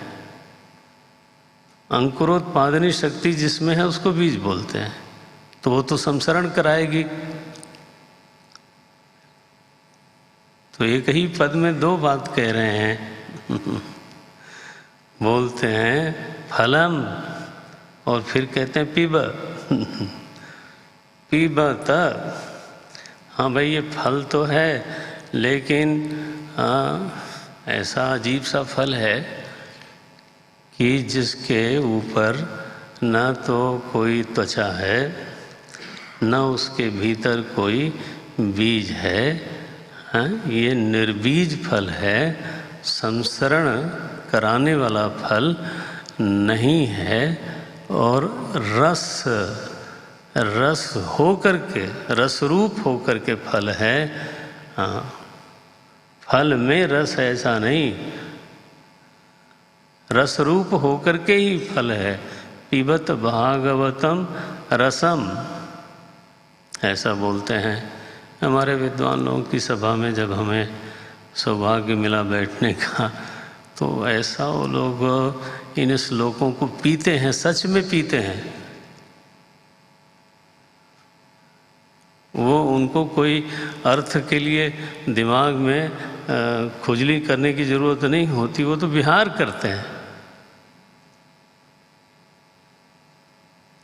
अंकुरोत्पादनी शक्ति जिसमें है उसको बीज बोलते हैं। तो वो तो संसरण कराएगी। तो एक ही पद में दो बात कह रहे हैं बोलते हैं फलम और फिर कहते हैं पीब। पीबत। हाँ भाई, ये फल तो है, लेकिन ऐसा अजीब सा फल है कि जिसके ऊपर न तो कोई त्वचा है, न उसके भीतर कोई बीज है। हाँ, ये निर्बीज फल है, संसरण कराने वाला फल नहीं है। और रस होकर के, रसरूप होकर के फल है। हाँ, फल में रस ऐसा नहीं, रसरूप होकर के ही फल है। पिबत भागवतम रसम, ऐसा बोलते हैं। हमारे विद्वान लोगों की सभा में जब हमें सौभाग्य मिला बैठने का, तो ऐसा वो लोग इन श्लोकों को पीते हैं, सच में पीते हैं। वो उनको कोई अर्थ के लिए दिमाग में खुजली करने की ज़रूरत नहीं होती, वो तो विहार करते हैं,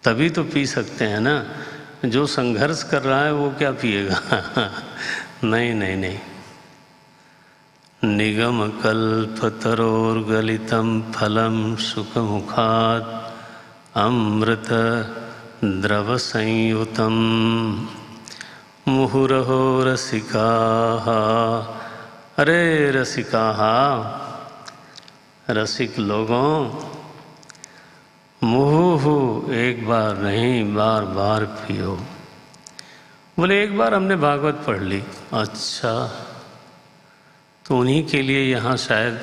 तभी तो पी सकते हैं ना। जो संघर्ष कर रहा है वो क्या पिएगा? नहीं नहीं नहीं। निगम कल्प तरोर गलितम फलम सुखमुखात् अमृत द्रव संयुतम मुहुरहो रसिकाः। अरे रसिकाः, रसिक लोगों, मुहुहु, एक बार नहीं बार बार पियो। बोले एक बार हमने भागवत पढ़ ली। अच्छा, तो उन्हीं के लिए यहाँ शायद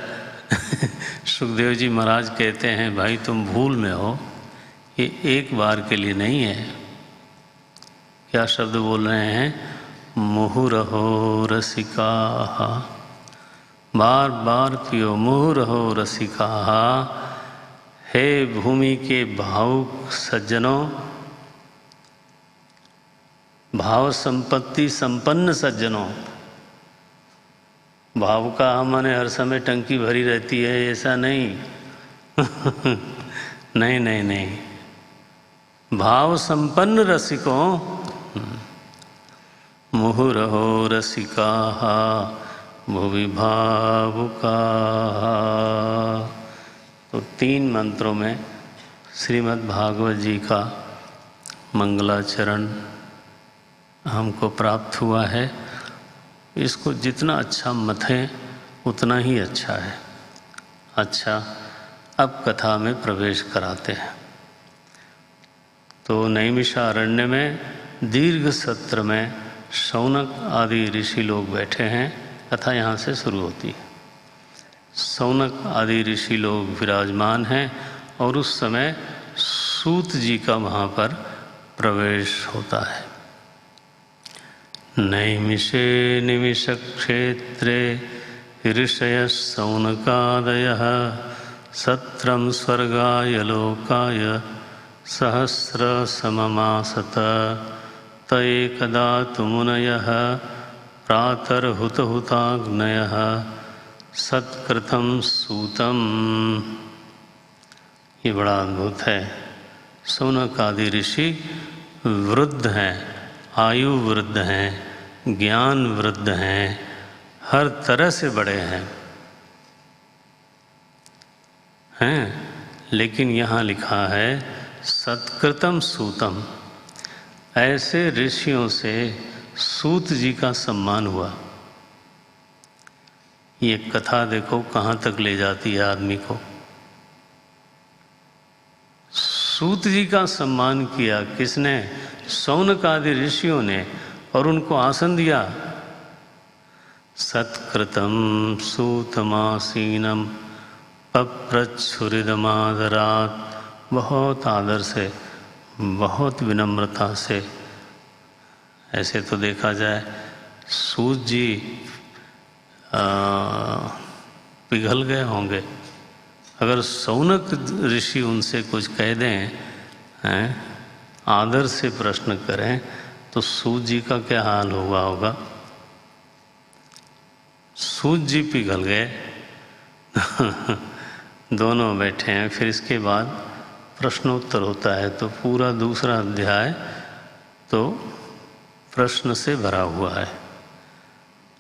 सुखदेव जी महाराज कहते हैं भाई तुम भूल में हो, ये एक बार के लिए नहीं है। क्या शब्द बोल रहे हैं? मुहुरहो रसिकाः, बार बार पियो। मुहुरहो रसिकाः, हे भूमि के भावुक सज्जनों, भाव संपत्ति संपन्न सज्जनों। भाव का माने हर समय टंकी भरी रहती है, ऐसा नहीं। नहीं नहीं नहीं, भाव संपन्न रसिकों। मुहुरहो रसिकाः भुवि भावुकाः। तो 3 मंत्रों में श्रीमद् भागवत जी का मंगलाचरण हमको प्राप्त हुआ है। इसको जितना अच्छा मथें उतना ही अच्छा है। अच्छा, अब कथा में प्रवेश कराते हैं। तो नैमिषारण्य में दीर्घ सत्र में शौनक आदि ऋषि लोग बैठे हैं। कथा यहाँ से शुरू होती है। शौनक आदि ऋषि लोग विराजमान हैं और उस समय सूत जी का वहाँ पर प्रवेश होता है। नैमिषे निमिषक्षेत्रे ऋषयः शौनकादयः सत्रं स्वर्गाय लोकाय सहस्रसममासत त एकदा तु मुनयः प्रातर्हुतहुताग्नयः सत्कृतं सूतम। ये बड़ा अद्भुत है। शौनक आदि ऋषि वृद्ध हैं, आयु वृद्ध हैं, ज्ञान वृद्ध हैं, हर तरह से बड़े हैं, लेकिन यहाँ लिखा है सत्कृतम सूतम। ऐसे ऋषियों से सूत जी का सम्मान हुआ। ये कथा देखो कहाँ तक ले जाती है आदमी को। सूत जी का सम्मान किया किसने? शौनक आदि ऋषियों ने, और उनको आसन दिया। सत्कृतं सूतमासीनम पप्रच्छुरिदमादरात्। बहुत आदर से, बहुत विनम्रता से। ऐसे तो देखा जाए सूत जी पिघल गए होंगे अगर शौनक ऋषि उनसे कुछ कह दें, आदर से प्रश्न करें, तो सूत जी का क्या हाल हुआ होगा। सूत जी पिघल गए। दोनों बैठे हैं। फिर इसके बाद प्रश्नोत्तर होता है, तो पूरा दूसरा अध्याय तो प्रश्न से भरा हुआ है।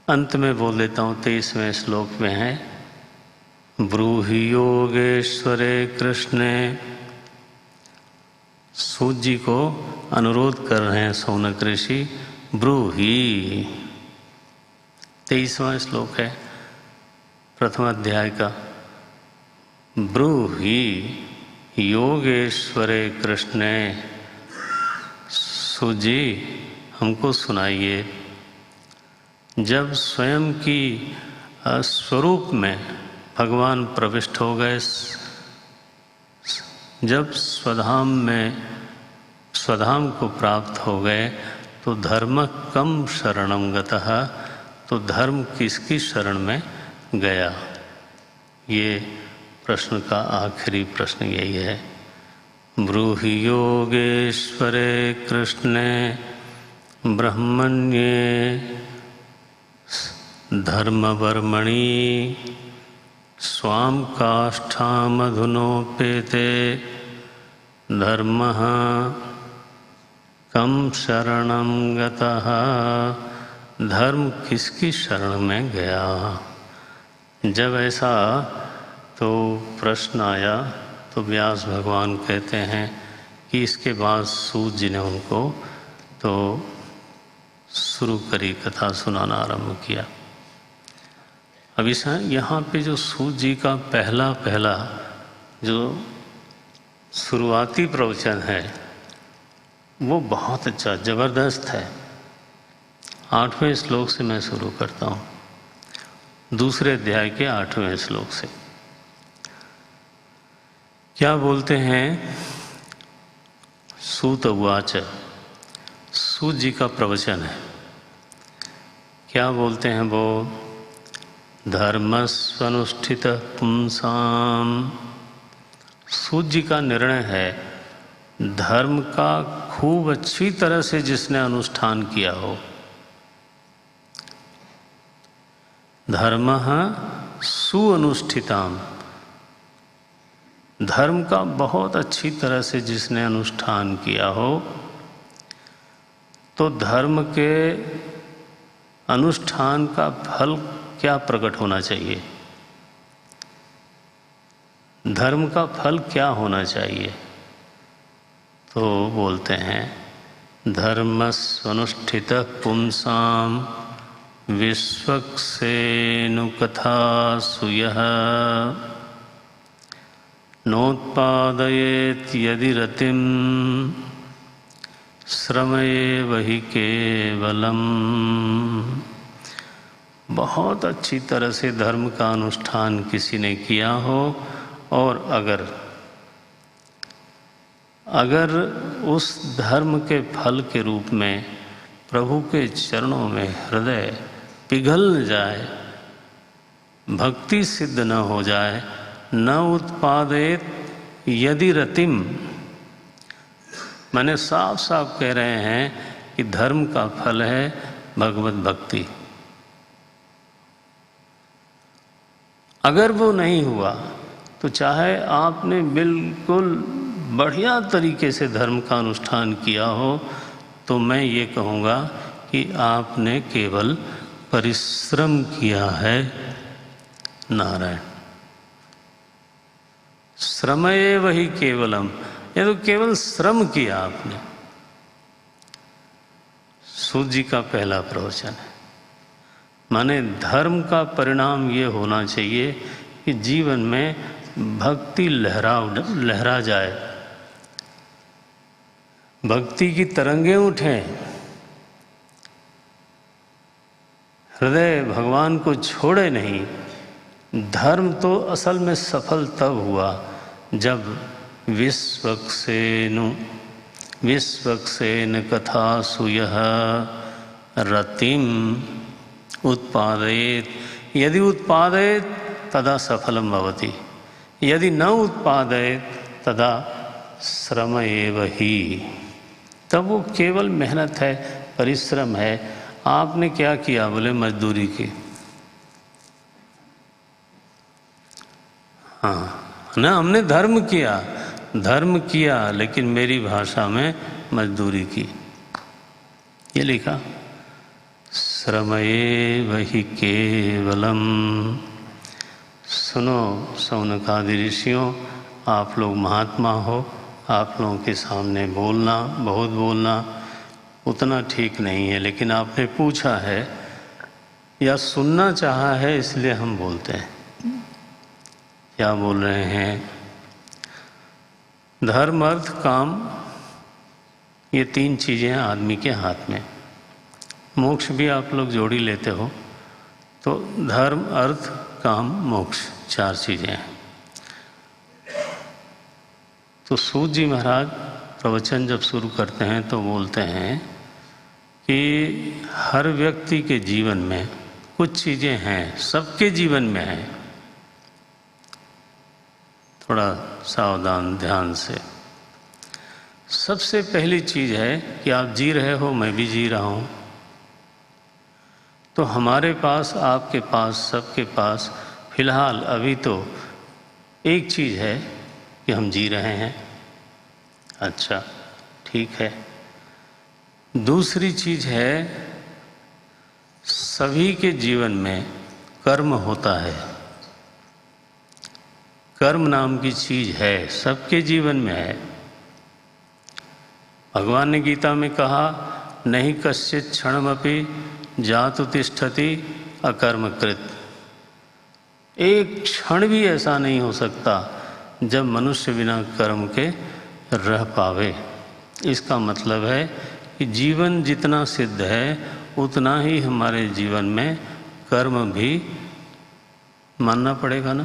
अंत में बोल देता हूँ, 23वें श्लोक में है, ब्रूहि योगेश्वरे कृष्णे। सूत जी को अनुरोध कर रहे हैं शौनक ऋषि, ब्रूहि। 23वां श्लोक है प्रथम अध्याय का। ब्रूहि योगेश्वरे कृष्णे। सूत जी हमको सुनाइए, जब स्वयं की स्वरूप में भगवान प्रविष्ट हो गए, जब स्वधाम को प्राप्त हो गए, तो धर्म कम शरणं गतः। तो धर्म किसकी शरण में गया? ये प्रश्न का आखिरी प्रश्न यही है। ब्रूहि योगेश्वरे कृष्णे ब्रह्मण्ये धर्मवर्मणि स्वाम काष्ठामधुनोपेते धर्मः कम शरणं गतः। धर्म किसकी शरण में गया? जब ऐसा तो प्रश्न आया, तो व्यास भगवान कहते हैं कि इसके बाद सूत जी ने उनको तो शुरू करी, कथा सुनाना आरंभ किया। अब यहाँ पे जो सूत जी का पहला जो शुरुआती प्रवचन है, वो बहुत अच्छा, ज़बरदस्त है। 8वें श्लोक से मैं शुरू करता हूँ, दूसरे अध्याय के 8वें श्लोक से। क्या बोलते हैं? सूत उवाच। सूत जी का प्रवचन है। क्या बोलते हैं वो? धर्मस्वनुष्ठित पुंसाम। सूत जी का निर्णय है, धर्म का खूब अच्छी तरह से जिसने अनुष्ठान किया हो। धर्मः सुअनुष्ठिताम। धर्म का बहुत अच्छी तरह से जिसने अनुष्ठान किया हो, तो धर्म के अनुष्ठान का फल क्या प्रकट होना चाहिए? धर्म का फल क्या होना चाहिए? तो बोलते हैं, धर्मस्वनुष्ठित पुंसाम विश्वक्सेनुकथासु यः नोत्पादयेत् यदि रतिं श्रमएव हि केवलम। बहुत अच्छी तरह से धर्म का अनुष्ठान किसी ने किया हो, और अगर उस धर्म के फल के रूप में प्रभु के चरणों में हृदय पिघल न जाए, भक्ति सिद्ध न हो जाए, न उत्पादेत यदि रतिम। मैंने साफ साफ कह रहे हैं कि धर्म का फल है भगवत भक्ति। अगर वो नहीं हुआ तो चाहे आपने बिल्कुल बढ़िया तरीके से धर्म का अनुष्ठान किया हो, तो मैं ये कहूँगा कि आपने केवल परिश्रम किया है। नारायण, श्रमएव ही केवलम, ये तो केवल श्रम किया आपने। सूत जी का पहला प्रवचन है। माने धर्म का परिणाम ये होना चाहिए कि जीवन में भक्ति लहरा जाए, भक्ति की तरंगें उठें, हृदय भगवान को छोड़े नहीं। धर्म तो असल में सफल तब हुआ जब विश्वक्सेन कथासु यः रतिम उत्पादयेत। यदि उत्पादयेत तदा सफलम भवति, यदि न उत्पादयेत तदा श्रम एव ही। तब वो केवल मेहनत है, परिश्रम है। आपने क्या किया? बोले मजदूरी की। हाँ ना, हमने धर्म किया लेकिन मेरी भाषा में मजदूरी की। ये लिखा, श्रमएव ही केवलम। सुनो सौनकादि ऋषियों, आप लोग महात्मा हो, आप लोगों के सामने बोलना, बहुत बोलना उतना ठीक नहीं है, लेकिन आपने पूछा है या सुनना चाहा है, इसलिए हम बोलते हैं। क्या बोल रहे हैं? धर्म अर्थ काम, ये तीन चीज़ें हैं आदमी के हाथ में। मोक्ष भी आप लोग जोड़ी लेते हो, तो धर्म अर्थ काम मोक्ष, चार चीज़ें हैं। तो सूत जी महाराज प्रवचन जब शुरू करते हैं तो बोलते हैं कि हर व्यक्ति के जीवन में कुछ चीज़ें हैं, सबके जीवन में हैं। थोड़ा सावधान ध्यान से। सबसे पहली चीज़ है कि आप जी रहे हो, मैं भी जी रहा हूँ। तो हमारे पास, आपके पास, सबके पास फिलहाल अभी तो एक चीज़ है कि हम जी रहे हैं। अच्छा, ठीक है। दूसरी चीज़ है, सभी के जीवन में कर्म होता है। कर्म नाम की चीज़ है, सबके जीवन में है। भगवान ने गीता में कहा, नहीं कश्चित् क्षणमपि जातु तिष्ठति अकर्मकृत। एक क्षण भी ऐसा नहीं हो सकता जब मनुष्य बिना कर्म के रह पावे। इसका मतलब है कि जीवन जितना सिद्ध है उतना ही हमारे जीवन में कर्म भी मानना पड़ेगा ना।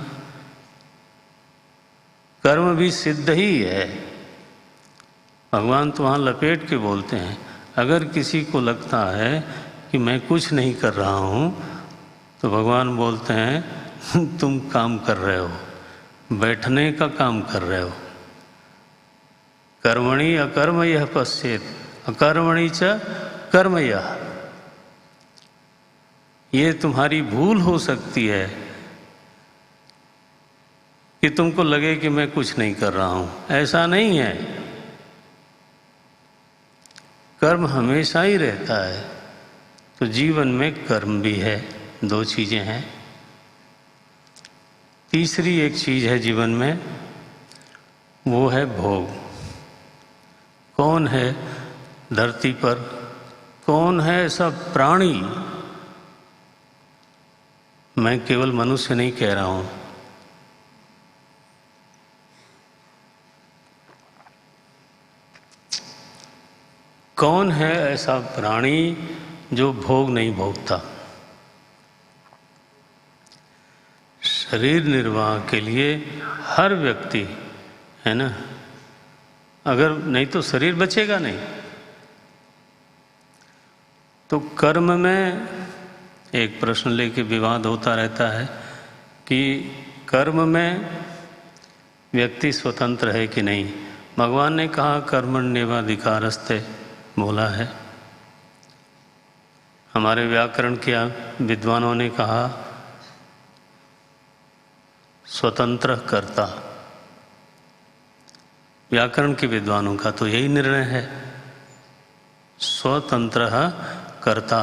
कर्म भी सिद्ध ही है। भगवान तो वहाँ लपेट के बोलते हैं, अगर किसी को लगता है कि मैं कुछ नहीं कर रहा हूँ, तो भगवान बोलते हैं तुम काम कर रहे हो, बैठने का काम कर रहे हो। कर्मणि अकर्म यह पश्येत अकर्मणि च कर्म यह। ये तुम्हारी भूल हो सकती है कि तुमको लगे कि मैं कुछ नहीं कर रहा हूँ, ऐसा नहीं है। कर्म हमेशा ही रहता है। तो जीवन में कर्म भी है, दो चीज़ें हैं। तीसरी एक चीज़ है जीवन में, वो है भोग। कौन है धरती पर, कौन है ऐसा प्राणी, मैं केवल मनुष्य नहीं कह रहा हूँ, कौन है ऐसा प्राणी जो भोग नहीं भोगता। शरीर निर्वाह के लिए हर व्यक्ति, है ना, अगर नहीं तो शरीर बचेगा नहीं। तो कर्म में एक प्रश्न लेके विवाद होता रहता है कि कर्म में व्यक्ति स्वतंत्र है कि नहीं। भगवान ने कहा कर्मण्येवाधिकारस्ते बोला है। हमारे व्याकरण के विद्वानों ने कहा स्वतंत्र कर्ता। व्याकरण के विद्वानों का तो यही निर्णय है, स्वतंत्र कर्ता,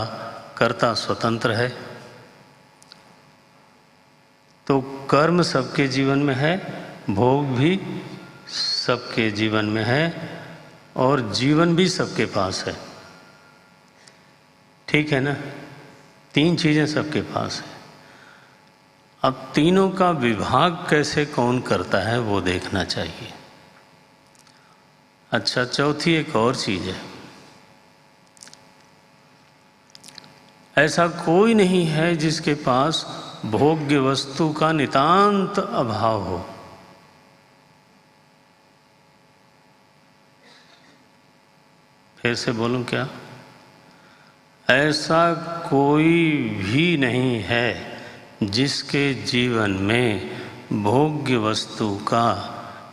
कर्ता स्वतंत्र है। तो कर्म सबके जीवन में है, भोग भी सबके जीवन में है और जीवन भी सबके पास है। ठीक है ना, तीन चीजें सबके पास है। अब तीनों का विभाग कैसे कौन करता है वो देखना चाहिए। अच्छा, चौथी एक और चीज है, ऐसा कोई नहीं है जिसके पास भोग्य वस्तु का नितांत अभाव हो। फिर से बोलूं क्या? ऐसा कोई भी नहीं है जिसके जीवन में भोग्य वस्तु का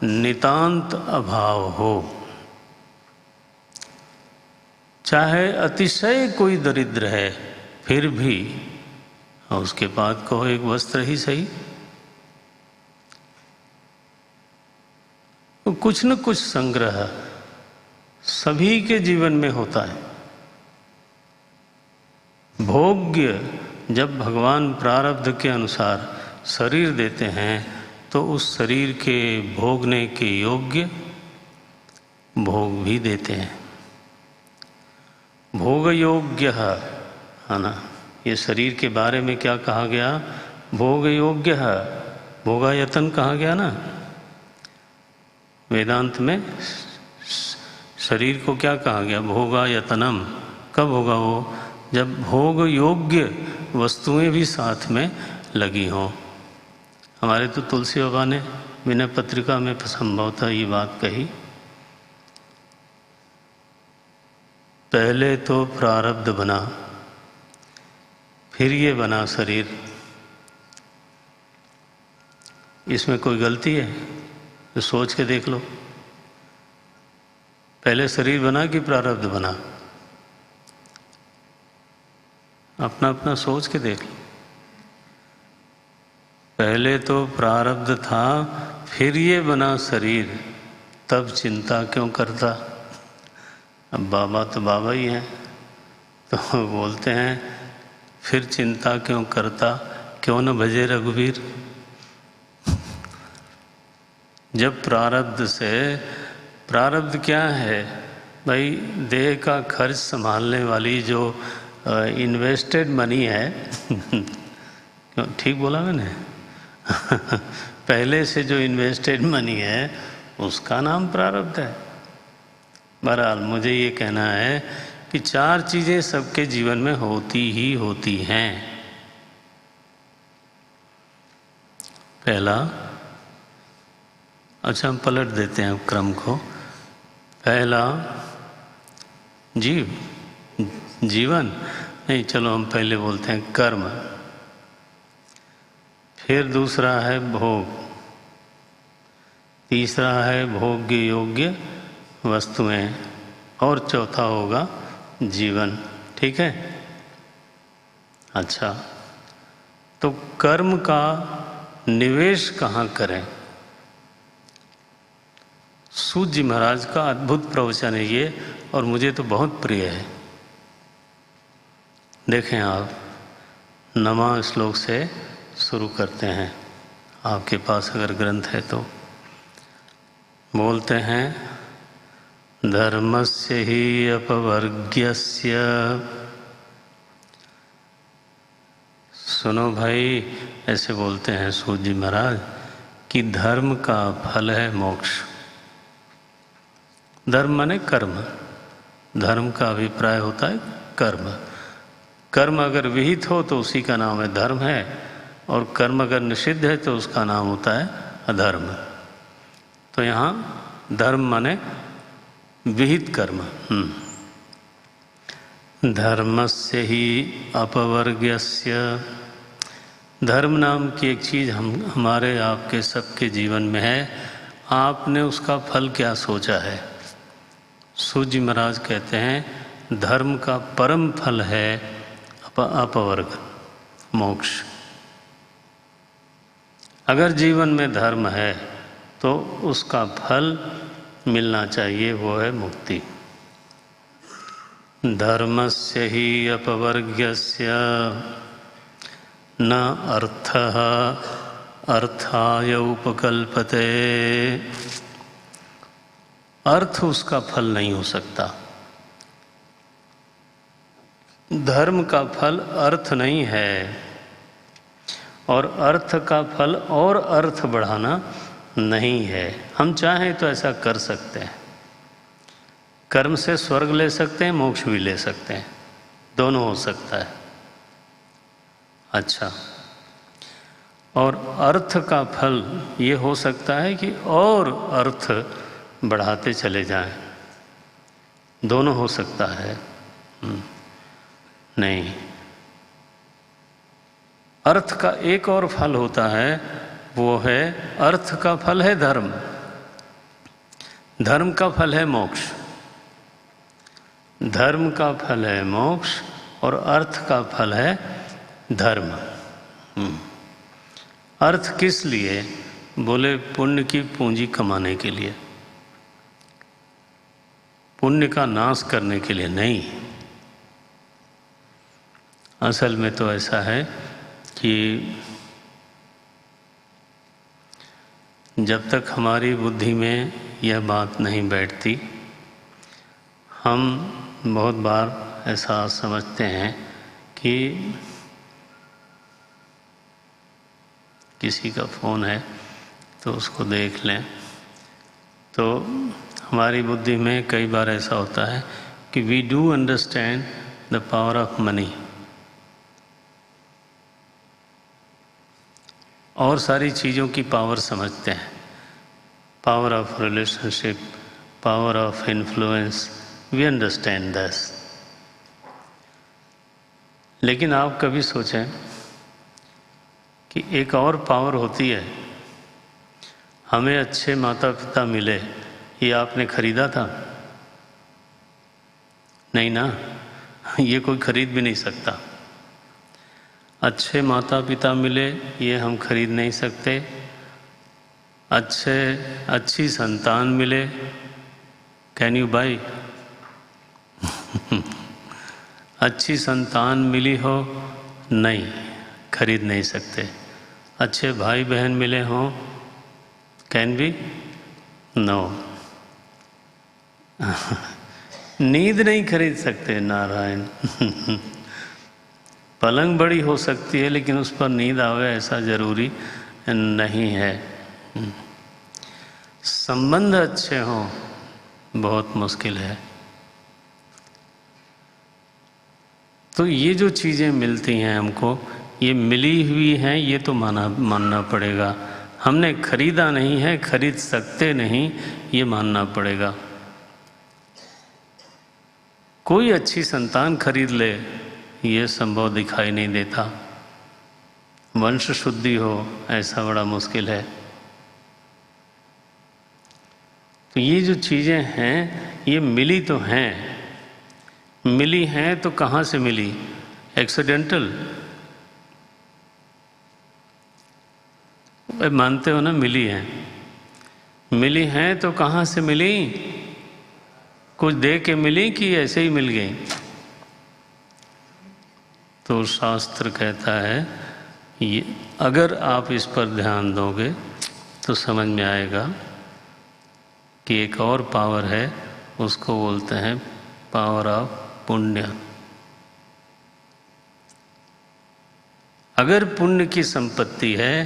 नितांत अभाव हो। चाहे अतिशय कोई दरिद्र है फिर भी उसके पास कहो एक वस्त्र ही सही, तो कुछ न कुछ संग्रह सभी के जीवन में होता है। भोग्य जब भगवान प्रारब्ध के अनुसार शरीर देते हैं तो उस शरीर के भोगने के योग्य भोग भी देते हैं। भोग योग्य है ना, ये शरीर के बारे में क्या कहा गया? भोग योग्य है, भोगायतन कहा गया ना वेदांत में। शरीर को क्या कहा गया? भोगायतनम। कब होगा वो? जब भोग योग्य वस्तुएं भी साथ में लगी हों। हमारे तो तुलसी बाबा ने विनय पत्रिका में संभवतः ये बात कही, पहले तो प्रारब्ध बना फिर ये बना शरीर। इसमें कोई गलती है? तो सोच के देख लो, पहले शरीर बना कि प्रारब्ध बना? अपना अपना सोच के देख लो। पहले तो प्रारब्ध था फिर ये बना शरीर, तब चिंता क्यों करता? अब बाबा तो बाबा ही हैं, तो बोलते हैं फिर चिंता क्यों करता, क्यों न भजे रघुवीर। जब प्रारब्ध से, प्रारब्ध क्या है भाई? देह का खर्च संभालने वाली जो इन्वेस्टेड मनी है क्यों, ठीक बोला मैंने? पहले से जो इन्वेस्टेड मनी है उसका नाम प्रारब्ध है। बहरहाल मुझे ये कहना है कि चार चीजें सबके जीवन में होती ही होती हैं। पहला, अच्छा हम पलट देते हैं क्रम को। पहला जीवन नहीं, चलो हम पहले बोलते हैं कर्म। फिर दूसरा है भोग, तीसरा है भोग्य योग्य वस्तुएं और चौथा होगा जीवन। ठीक है? अच्छा, तो कर्म का निवेश कहाँ करें? सूत जी महाराज का अद्भुत प्रवचन है ये, और मुझे तो बहुत प्रिय है। देखें आप, 9वां श्लोक से शुरू करते हैं, आपके पास अगर ग्रंथ है तो। बोलते हैं, धर्मस्य हि अपवर्ग्यस्य। सुनो भाई, ऐसे बोलते हैं सूत जी महाराज कि धर्म का फल है मोक्ष। धर्म माने कर्म, धर्म का अभिप्राय होता है कर्म। कर्म अगर विहित हो तो उसी का नाम है धर्म है, और कर्म अगर निषिद्ध है तो उसका नाम होता है अधर्म। तो यहाँ धर्म माने विहित कर्म। धर्मस्य ही अपवर्ग्यस्य, धर्म नाम की एक चीज़ हमारे आपके सबके जीवन में है। आपने उसका फल क्या सोचा है? सूत जी महाराज कहते हैं धर्म का परम फल है अपवर्ग, मोक्ष। अगर जीवन में धर्म है तो उसका फल मिलना चाहिए, वो है मुक्ति। धर्मस्य ही अपवर्ग्यस्य न अर्थः अर्थाय उपकल्पते, अर्थ उसका फल नहीं हो सकता। धर्म का फल अर्थ नहीं है, और अर्थ का फल और अर्थ बढ़ाना नहीं है। हम चाहें तो ऐसा कर सकते हैं, कर्म से स्वर्ग ले सकते हैं, मोक्ष भी ले सकते हैं, दोनों हो सकता है। अच्छा, और अर्थ का फल ये हो सकता है कि और अर्थ बढ़ाते चले जाएं, दोनों हो सकता है। नहीं, अर्थ का एक और फल होता है, वो है अर्थ का फल है धर्म, धर्म का फल है मोक्ष। धर्म का फल है मोक्ष और अर्थ का फल है धर्म। अर्थ किस लिए? बोले पुण्य की पूंजी कमाने के लिए, पुण्य का नाश करने के लिए नहीं। असल में तो ऐसा है कि जब तक हमारी बुद्धि में यह बात नहीं बैठती, हम बहुत बार ऐसा समझते हैं कि किसी का फ़ोन है तो उसको देख लें। तो हमारी बुद्धि में कई बार ऐसा होता है कि we do understand the power of money, और सारी चीज़ों की पावर समझते हैं, power of relationship, power of influence, we understand this. लेकिन आप कभी सोचें कि एक और पावर होती है, हमें अच्छे माता पिता मिले, ये आपने खरीदा था? नहीं ना, ये कोई खरीद भी नहीं सकता। अच्छे माता पिता मिले, ये हम खरीद नहीं सकते। अच्छी संतान मिले, कैन यू बाई? अच्छी संतान मिली हो, नहीं, खरीद नहीं सकते। अच्छे भाई बहन मिले हों, कैन बी? नो। नींद नहीं खरीद सकते, नारायण। पलंग बड़ी हो सकती है लेकिन उस पर नींद आवे ऐसा जरूरी नहीं है। संबंध अच्छे हों, बहुत मुश्किल है। तो ये जो चीज़ें मिलती हैं हमको, ये मिली हुई हैं, ये तो मानना पड़ेगा। हमने खरीदा नहीं है, खरीद सकते नहीं, ये मानना पड़ेगा। कोई अच्छी संतान खरीद ले, ये संभव दिखाई नहीं देता। वंश शुद्धि हो, ऐसा बड़ा मुश्किल है। तो ये जो चीज़ें हैं, ये मिली तो हैं, मिली हैं तो कहाँ से मिली? एक्सीडेंटल? मानते हो ना, मिली हैं। मिली हैं तो कहाँ से मिली? कुछ दे के मिली कि ऐसे ही मिल गई? तो शास्त्र कहता है ये, अगर आप इस पर ध्यान दोगे तो समझ में आएगा कि एक और पावर है, उसको बोलते हैं पावर ऑफ पुण्य। अगर पुण्य की संपत्ति है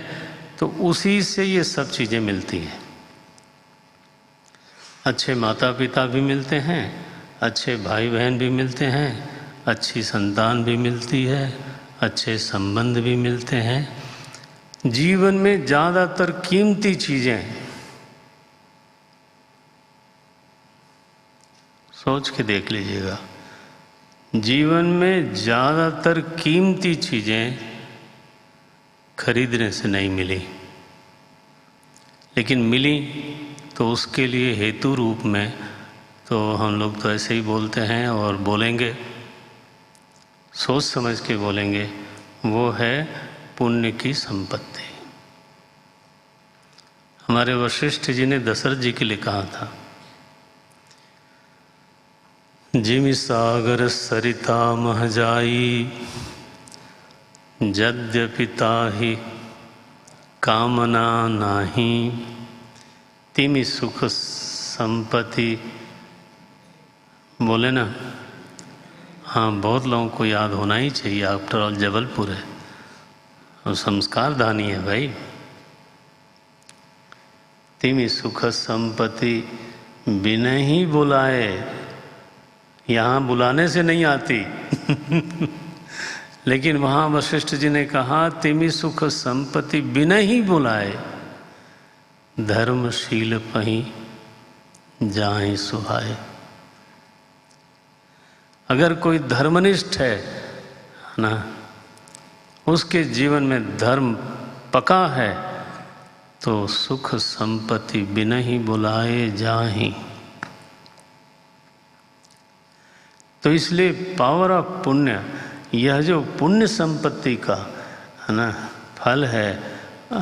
तो उसी से ये सब चीज़ें मिलती हैं। अच्छे माता पिता भी मिलते हैं, अच्छे भाई बहन भी मिलते हैं, अच्छी संतान भी मिलती है, अच्छे संबंध भी मिलते हैं। जीवन में ज़्यादातर कीमती चीज़ें, सोच के देख लीजिएगा, जीवन में ज़्यादातर कीमती चीज़ें खरीदने से नहीं मिली, लेकिन मिली तो उसके लिए हेतु रूप में तो हम लोग तो ऐसे ही बोलते हैं और बोलेंगे, सोच समझ के बोलेंगे, वो है पुण्य की संपत्ति। हमारे वशिष्ठ जी ने दशरथ जी के लिए कहा था, जिमि सागर सरिता मह जाई, यद्यपि ताहि कामना नाही, तिमि सुख संपत्ति। बोले ना, हाँ, बहुत लोगों को याद होना ही चाहिए, आफ्टर ऑल जबलपुर है और संस्कार दानी है भाई। तिमि सुख संपत्ति बिना ही बुलाए, यहाँ बुलाने से नहीं आती लेकिन वहाँ वशिष्ठ जी ने कहा, तिमि सुख संपत्ति बिना ही बुलाए, धर्मशील पही जाहि सुहाए। अगर कोई धर्मनिष्ठ है ना, उसके जीवन में धर्म पका है, तो सुख संपत्ति बिना ही बुलाए जाहि। तो इसलिए पावर ऑफ पुण्य, यह जो पुण्य संपत्ति का है ना फल है,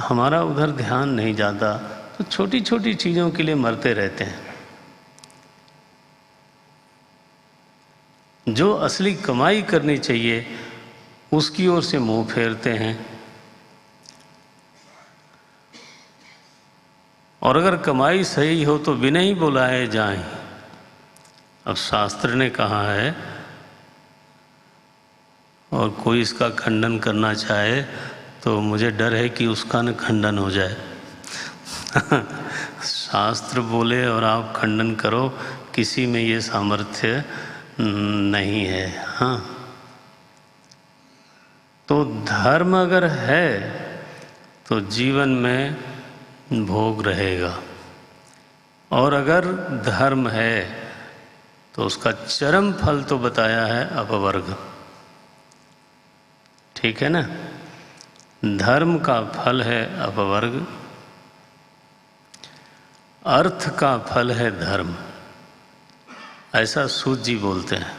हमारा उधर ध्यान नहीं जाता, तो छोटी छोटी चीज़ों के लिए मरते रहते हैं। जो असली कमाई करनी चाहिए उसकी ओर से मुंह फेरते हैं, और अगर कमाई सही हो तो बिना ही बुलाए जाएं। अब शास्त्र ने कहा है, और कोई इसका खंडन करना चाहे तो मुझे डर है कि उसका न खंडन हो जाए शास्त्र बोले और आप खंडन करो, किसी में ये सामर्थ्य नहीं है। हाँ, तो धर्म अगर है तो जीवन में भोग रहेगा, और अगर धर्म है तो उसका चरम फल तो बताया है अपवर्ग। ठीक है ना, धर्म का फल है अपवर्ग, अर्थ का फल है धर्म, ऐसा सूत जी बोलते हैं।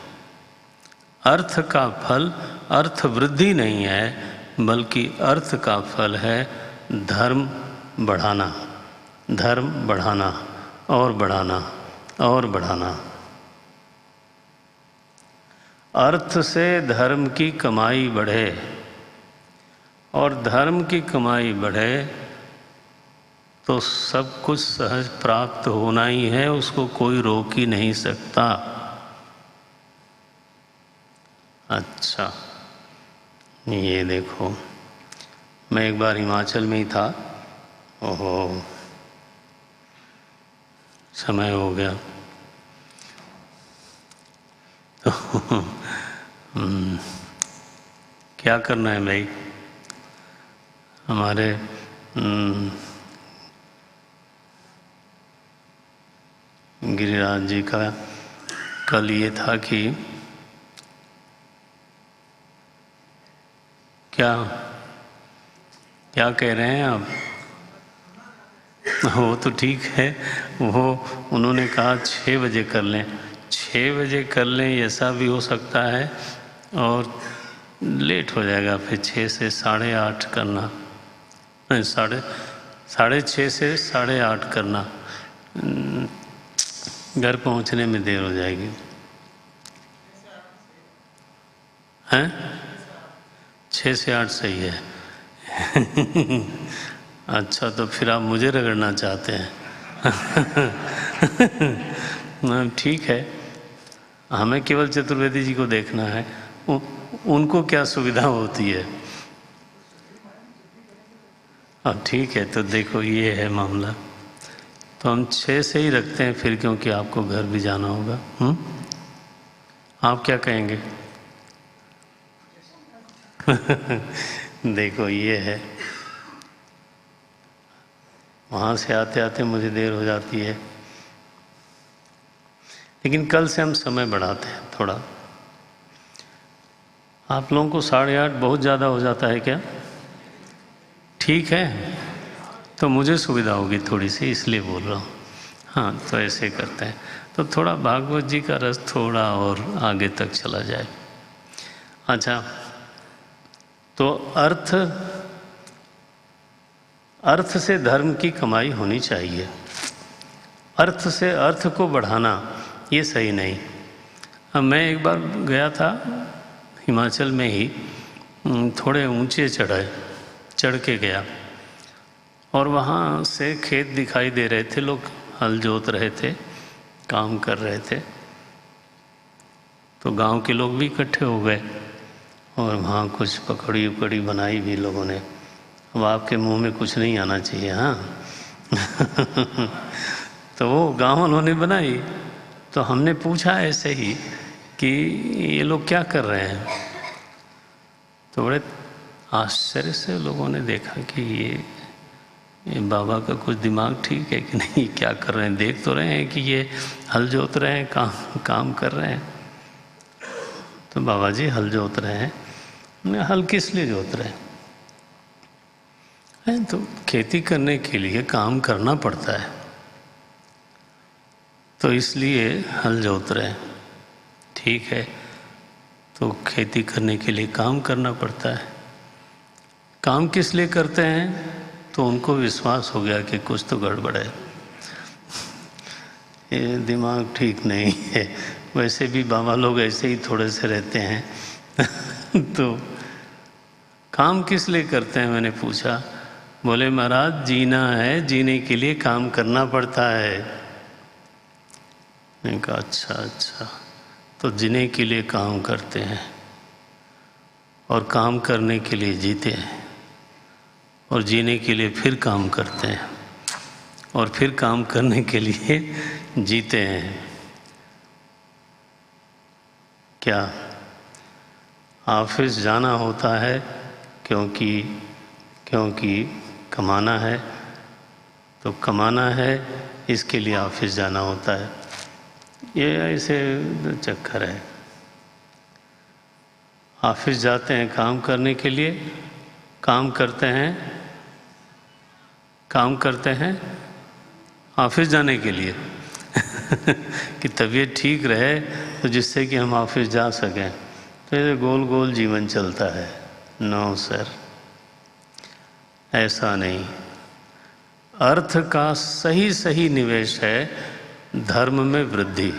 अर्थ का फल अर्थ वृद्धि नहीं है, बल्कि अर्थ का फल है धर्म बढ़ाना, धर्म बढ़ाना और बढ़ाना और बढ़ाना। अर्थ से धर्म की कमाई बढ़े और धर्म की कमाई बढ़े तो सब कुछ सहज प्राप्त होना ही है, उसको कोई रोक ही नहीं सकता। अच्छा, ये देखो, मैं एक बार हिमाचल में ही था। ओहो, समय हो गया तो क्या करना है भाई, हमारे गिरिराज जी का कल ये था कि क्या क्या कह रहे हैं आप? वो तो ठीक है, वो उन्होंने कहा 6 बजे कर लें, 6 बजे कर लें, ऐसा भी हो सकता है और लेट हो जाएगा, फिर 6 से 8:30 करना, नहीं 6:30 से 8:30 करना, घर पहुंचने में देर हो जाएगी। हैं? 6 से 8 सही है अच्छा, तो फिर आप मुझे रगड़ना चाहते हैं ठीक है, हमें केवल चतुर्वेदी जी को देखना है, उनको क्या सुविधा होती है। अब ठीक है, तो देखो ये है मामला, तो हम 6 से ही रखते हैं फिर, क्योंकि आपको घर भी जाना होगा। आप क्या कहेंगे देखो ये है, वहाँ से आते आते मुझे देर हो जाती है, लेकिन कल से हम समय बढ़ाते हैं थोड़ा, आप लोगों को 8:30 बहुत ज़्यादा हो जाता है क्या? ठीक है, तो मुझे सुविधा होगी थोड़ी सी, इसलिए बोल रहा हूँ। हाँ, तो ऐसे करते हैं, तो थोड़ा भागवत जी का रस थोड़ा और आगे तक चला जाए। अच्छा, तो अर्थ से धर्म की कमाई होनी चाहिए। अर्थ से अर्थ को बढ़ाना ये सही नहीं। अब मैं एक बार गया था हिमाचल में ही, थोड़े ऊंचे चढ़ के गया, और वहाँ से खेत दिखाई दे रहे थे, लोग हल जोत रहे थे, काम कर रहे थे। तो गांव के लोग भी इकट्ठे हो गए और वहाँ कुछ पकौड़ी उकड़ी बनाई भी लोगों ने। अब आपके मुंह में कुछ नहीं आना चाहिए, हाँ। तो वो गांव वालों ने बनाई, तो हमने पूछा ऐसे ही कि ये लोग क्या कर रहे हैं। तो बड़े आश्चर्य से लोगों ने देखा कि ये बाबा का कुछ दिमाग ठीक है कि नहीं, क्या कर रहे हैं, देख तो रहे हैं कि ये हल जोत रहे हैं, काम कर रहे हैं। तो बाबा जी हल जोत रहे हैं। हल किस लिए जोत रहे हैं? तो खेती करने के लिए काम करना पड़ता है, तो इसलिए हल जोत रहे हैं। ठीक है, तो खेती करने के लिए काम करना पड़ता है। काम किस लिए करते हैं? तो उनको विश्वास हो गया कि कुछ तो गड़बड़ है, ये दिमाग ठीक नहीं है। वैसे भी बाबा लोग ऐसे ही थोड़े से रहते हैं। तो काम किस लिए करते हैं, मैंने पूछा। बोले महाराज जीना है, जीने के लिए काम करना पड़ता है। मैंने कहा अच्छा, तो जीने के लिए काम करते हैं और काम करने के लिए जीते हैं, और जीने के लिए फिर काम करते हैं, और फिर काम करने के लिए जीते हैं। क्या ऑफिस जाना होता है क्योंकि कमाना है, तो कमाना है इसके लिए ऑफिस जाना होता है। ये ऐसे चक्कर है। ऑफिस जाते हैं काम करने के लिए, काम करते हैं ऑफिस जाने के लिए। कि तबीयत ठीक रहे, तो जिससे कि हम ऑफिस जा सकें। तो ये गोल गोल जीवन चलता है। नो सर, ऐसा नहीं। अर्थ का सही निवेश है धर्म में वृद्धि,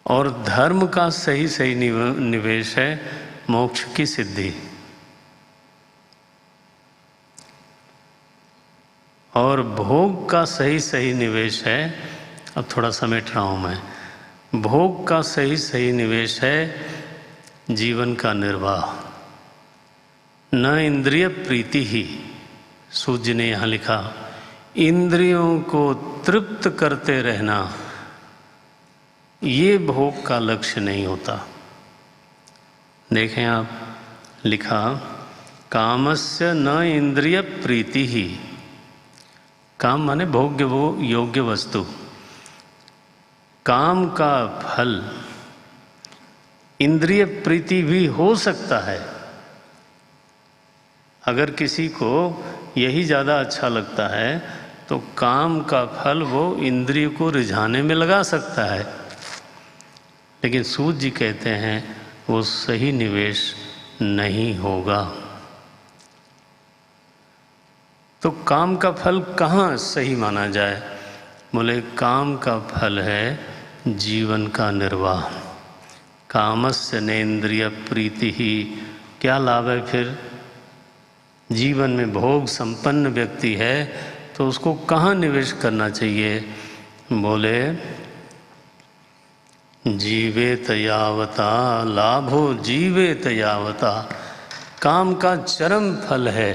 और धर्म का सही निवेश है मोक्ष की सिद्धि, और भोग का सही निवेश है, अब थोड़ा समेट रहा हूँ मैं, भोग का सही निवेश है जीवन का निर्वाह। न इंद्रिय प्रीति ही, सूत जी ने यहाँ लिखा, इंद्रियों को तृप्त करते रहना ये भोग का लक्ष्य नहीं होता। देखें आप, लिखा कामस्य न इंद्रिय प्रीति ही। काम माने भोग्य, वो योग्य वस्तु। काम का फल इंद्रिय प्रीति भी हो सकता है। अगर किसी को यही ज़्यादा अच्छा लगता है तो काम का फल वो इंद्रिय को रिझाने में लगा सकता है, लेकिन सूत जी कहते हैं वो सही निवेश नहीं होगा। तो काम का फल कहाँ सही माना जाए? बोले काम का फल है जीवन का निर्वाह। कामस्य नेन्द्रिय प्रीति ही। क्या लाभ है फिर? जीवन में भोग संपन्न व्यक्ति है तो उसको कहाँ निवेश करना चाहिए? बोले जीवेत यावता लाभो जीवेत यावता। काम का चरम फल है,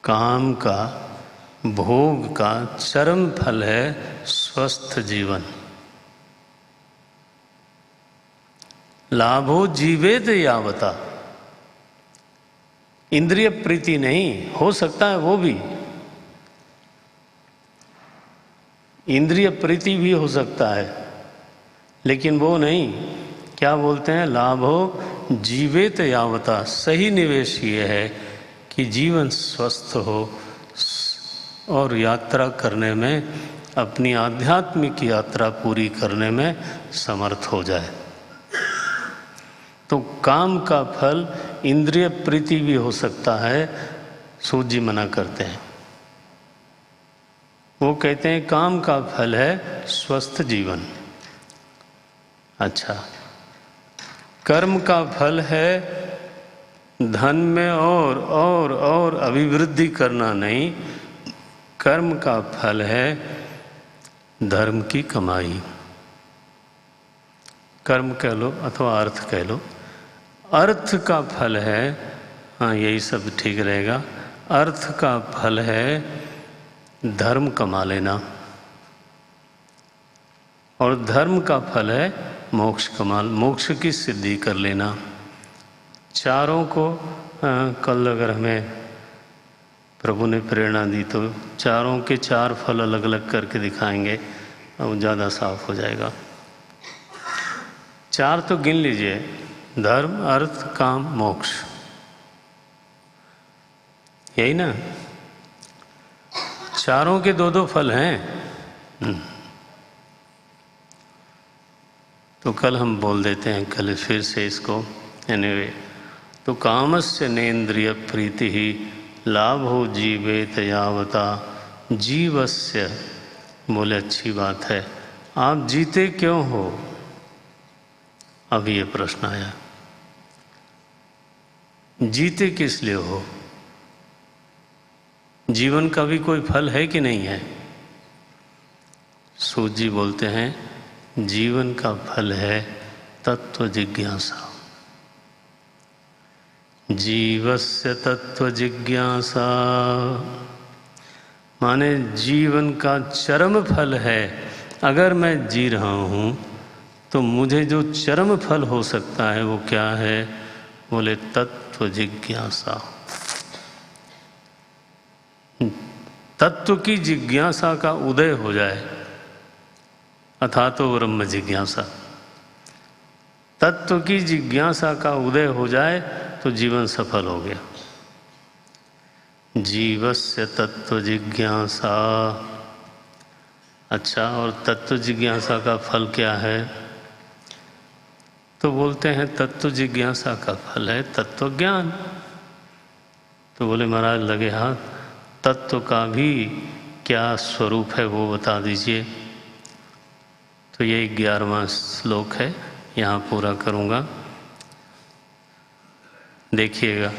काम का भोग का चरम फल है स्वस्थ जीवन। लाभो जीवेत यावता। इंद्रिय प्रीति नहीं, हो सकता है वो भी, इंद्रिय प्रीति भी हो सकता है, लेकिन वो नहीं, क्या बोलते हैं, लाभो जीवेत यावता। सही निवेश ये है कि जीवन स्वस्थ हो और यात्रा करने में, अपनी आध्यात्मिक यात्रा पूरी करने में समर्थ हो जाए। तो काम का फल इंद्रिय प्रीति भी हो सकता है, सूत जी मना करते हैं। वो कहते हैं काम का फल है स्वस्थ जीवन। अच्छा, कर्म का फल है धन में और अभिवृद्धि करना नहीं, कर्म का फल है धर्म की कमाई। कर्म कह लो अथवा अर्थ कह लो। अर्थ का फल है, हाँ यही सब ठीक रहेगा, अर्थ का फल है धर्म कमा लेना, और धर्म का फल है मोक्ष की सिद्धि कर लेना। चारों को कल अगर हमें प्रभु ने प्रेरणा दी तो चारों के चार फल अलग अलग करके दिखाएंगे, अब ज़्यादा साफ हो जाएगा। चार तो गिन लीजिए, धर्म, अर्थ, काम, मोक्ष, यही ना। चारों के दो दो फल हैं। तो कल हम बोल देते हैं, कल फिर से इसको। एनीवे, तो कामस्य नेन्द्रिय प्रीति ही लाभो जीवेत यावता जीवस्य। बोले अच्छी बात है, आप जीते क्यों हो? अभी ये प्रश्न आया, जीते किस लिए हो? जीवन का भी कोई फल है कि नहीं है? सूत जी बोलते हैं जीवन का फल है तत्व जिज्ञासा। जीवस्य तत्व जिज्ञासा माने जीवन का चरम फल है। अगर मैं जी रहा हूँ तो मुझे जो चरम फल हो सकता है वो क्या है? बोले तत्व जिज्ञासा। तत्व की जिज्ञासा का उदय हो जाए, अथा तो ब्रह्म जिज्ञासा। तत्व की जिज्ञासा का उदय हो जाए तो जीवन सफल हो गया। जीवस्य तत्व जिज्ञासा। अच्छा, और तत्व जिज्ञासा का फल क्या है? तो बोलते हैं तत्व जिज्ञासा का फल है तत्व ज्ञान। तो बोले महाराज लगे हाथ, तत्व का भी क्या स्वरूप है वो बता दीजिए। तो ये 11वां श्लोक है, यहाँ पूरा करूँगा, देखिएगा।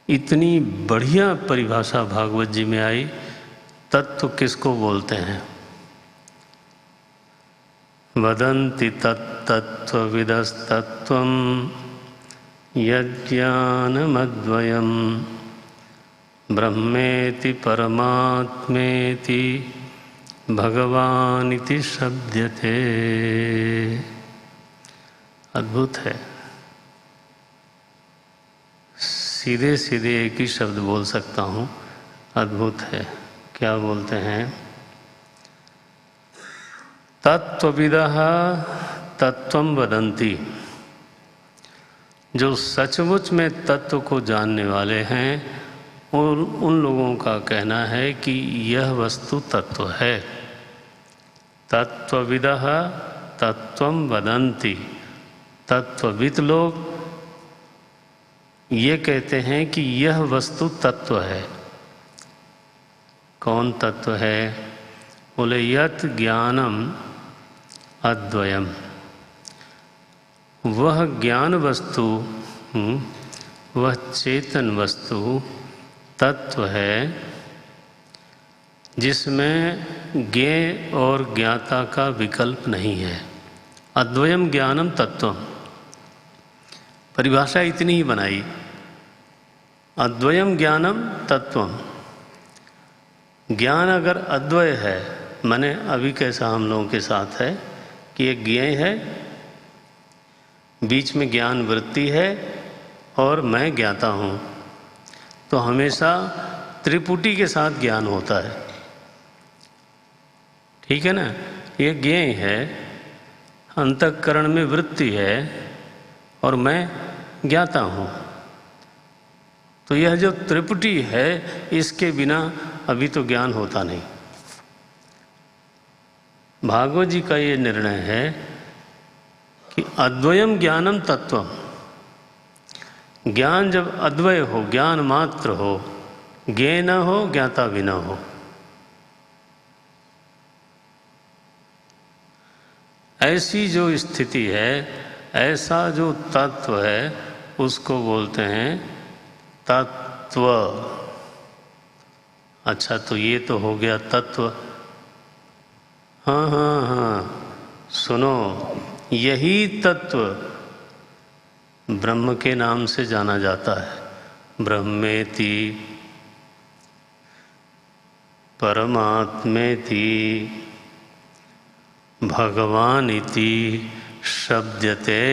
इतनी बढ़िया परिभाषा भागवत जी में आई। तत्व किसको बोलते हैं? वदन्ति तत्तत्त्वविदस्तत्त्वं यज्ञानमद्वयं ब्रह्मेति परमात्मेति भगवानिति शब्दते। अद्भुत है, सीधे सीधे एक ही शब्द बोल सकता हूँ, अद्भुत है। क्या बोलते हैं? तत्वविदः तत्वं वदन्ति। जो सचमुच में तत्व को जानने वाले हैं और उन लोगों का कहना है कि यह वस्तु तत्व है। तत्वविदः तत्वं वदन्ति। तत्वविद लोग ये कहते हैं कि यह वस्तु तत्व है। कौन तत्व है? बोले यत् ज्ञानम अद्वयम। वह ज्ञान वस्तु, वह चेतन वस्तु तत्व है जिसमें ज्ञेय और ज्ञाता का विकल्प नहीं है। अद्वयम ज्ञानम तत्वम, परिभाषा इतनी ही बनाई। अद्वयम ज्ञानम तत्वम। ज्ञान अगर अद्वय है, माने अभी कैसा हम लोगों के साथ है कि एक ज्ञेय है, बीच में ज्ञान वृत्ति है और मैं ज्ञाता हूँ, तो हमेशा त्रिपुटी के साथ ज्ञान होता है। ठीक है ना? ये ज्ञेय है, अंतःकरण में वृत्ति है और मैं ज्ञाता हूँ। तो यह जो त्रिपुटी है, इसके बिना अभी तो ज्ञान होता नहीं। भागवत जी का ये निर्णय है कि अद्वयम ज्ञानम तत्वम, ज्ञान जब अद्वय हो, ज्ञान मात्र हो, ज्ञेय न हो, ज्ञाता भी न हो, ऐसी जो स्थिति है, ऐसा जो तत्व है, उसको बोलते हैं तत्व। अच्छा, तो ये तो हो गया तत्व। हाँ हाँ हाँ, सुनो, यही तत्व ब्रह्म के नाम से जाना जाता है। ब्रह्मेति परमात्मेति भगवान इति शब्दते।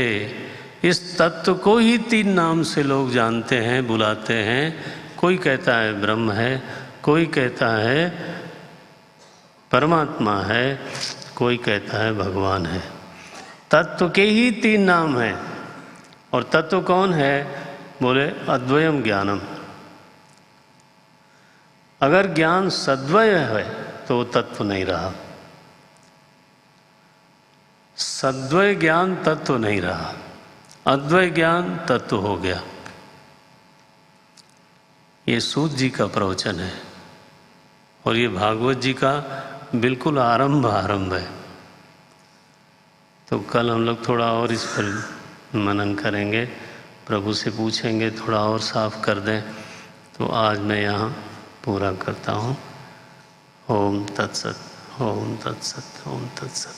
इस तत्व को ही 3 नाम से लोग जानते हैं, बुलाते हैं। कोई कहता है ब्रह्म है, कोई कहता है परमात्मा है, कोई कहता है भगवान है। तत्व के ही 3 नाम हैं। और तत्व कौन है? बोले अद्वयम ज्ञानम। अगर ज्ञान सद्वय है तो वो तत्व नहीं रहा। सद्वय ज्ञान तत्व नहीं रहा, अद्वय ज्ञान तत्व हो गया। ये सूत जी का प्रवचन है और ये भागवत जी का बिल्कुल आरंभ है। तो कल हम लोग थोड़ा और इस पर मनन करेंगे, प्रभु से पूछेंगे थोड़ा और साफ कर दें। तो आज मैं यहाँ पूरा करता हूँ। ओम तत्सत, ओम तत्सत, ओम तत्सत।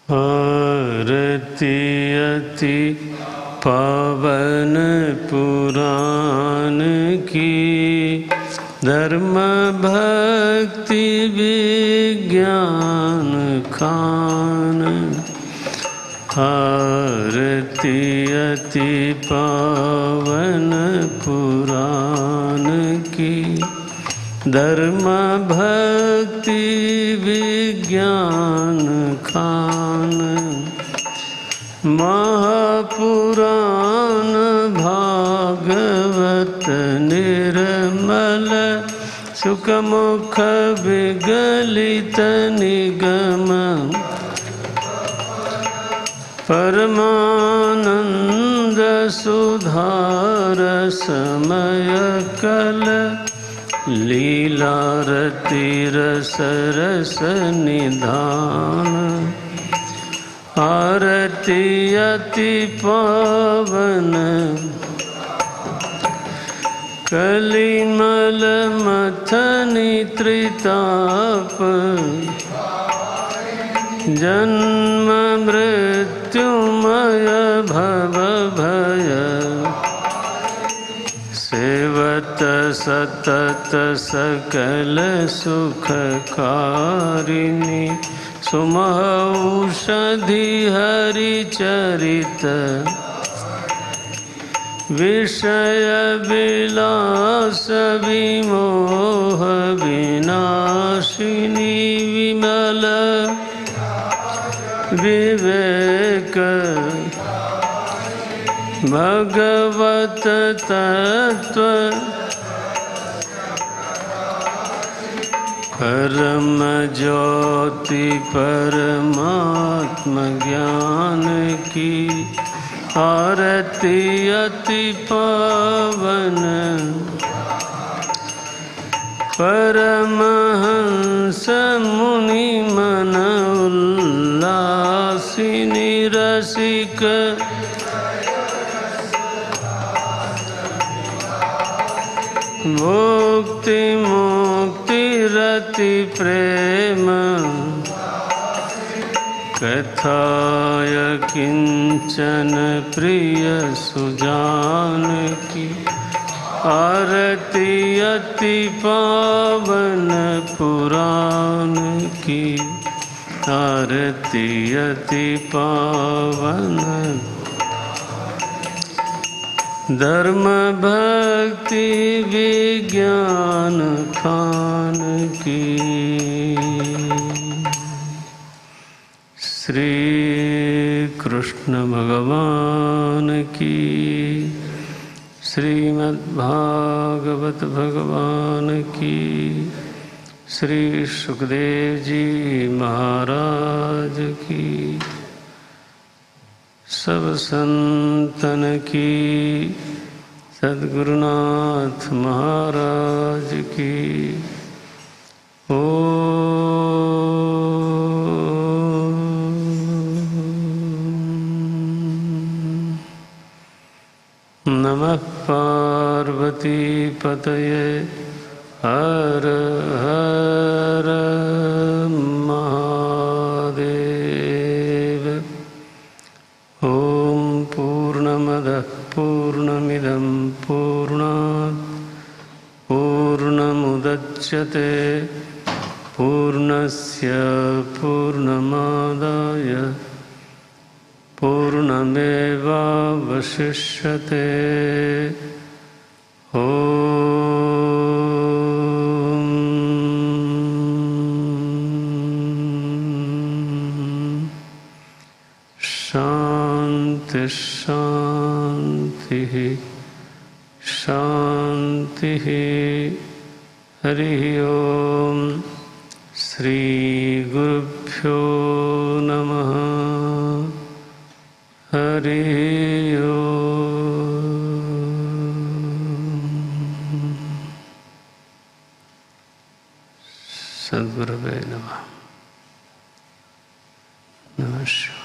आरती अति पावन पुराण की, धर्म भक्ति विज्ञान खान। आरती अति पावन पुराण की, धर्म भक्ति विज्ञान खान। महापुराण भागवत निर्मल, सुखमुख विगलित निगम। परमानंद सुधार समय कल, लीलारति रस रस निधान। आरती अति पावन कलिमल मथनि त्रिताप। जन्म मृत्युमय भव भय, सेवत सतत सकल सुखकारिणी। सुमहौषधि हरिचरित, विषय विलास विमोह विनाशिनी। विमल विवेक भगवत तत्व, परम ज्योति परमात्म ज्ञान की। आरती अति पावन परमहंस मुनि मन उल्लासिनी रसिक भोक्ति मुक्ति रति प्रेम कथाय किंचन प्रिय सुजान की आरती अति पावन पुराण की आरती अति पावन धर्म भक्ति विज्ञान खान की श्री कृष्ण भगवान की श्रीमद्भागवत भगवान की श्री सुखदेव जी महाराज की सब संतन की सद्गुरुनाथ महाराज की नमः पार्वती पतये हर हर महादेव। ओम पूर्णमदः पूर्णमिदं पूर्णात् पूर्णमुदच्यते पूर्णस्य पूर्णमादाय पूर्णमेवावशिष्यते। शांति शांति शांति। हरि ओम। श्री गुरुभ्यो नमः। हरि ओम। सद्गुरुवे नमः। नमः शिवाय।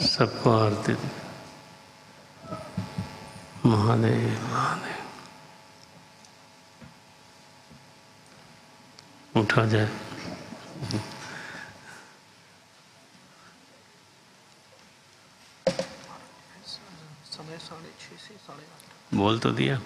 सबको आरती महादेव महादेव। उठा जाए। समय 6:30 से 8:30। बोल तो दिया।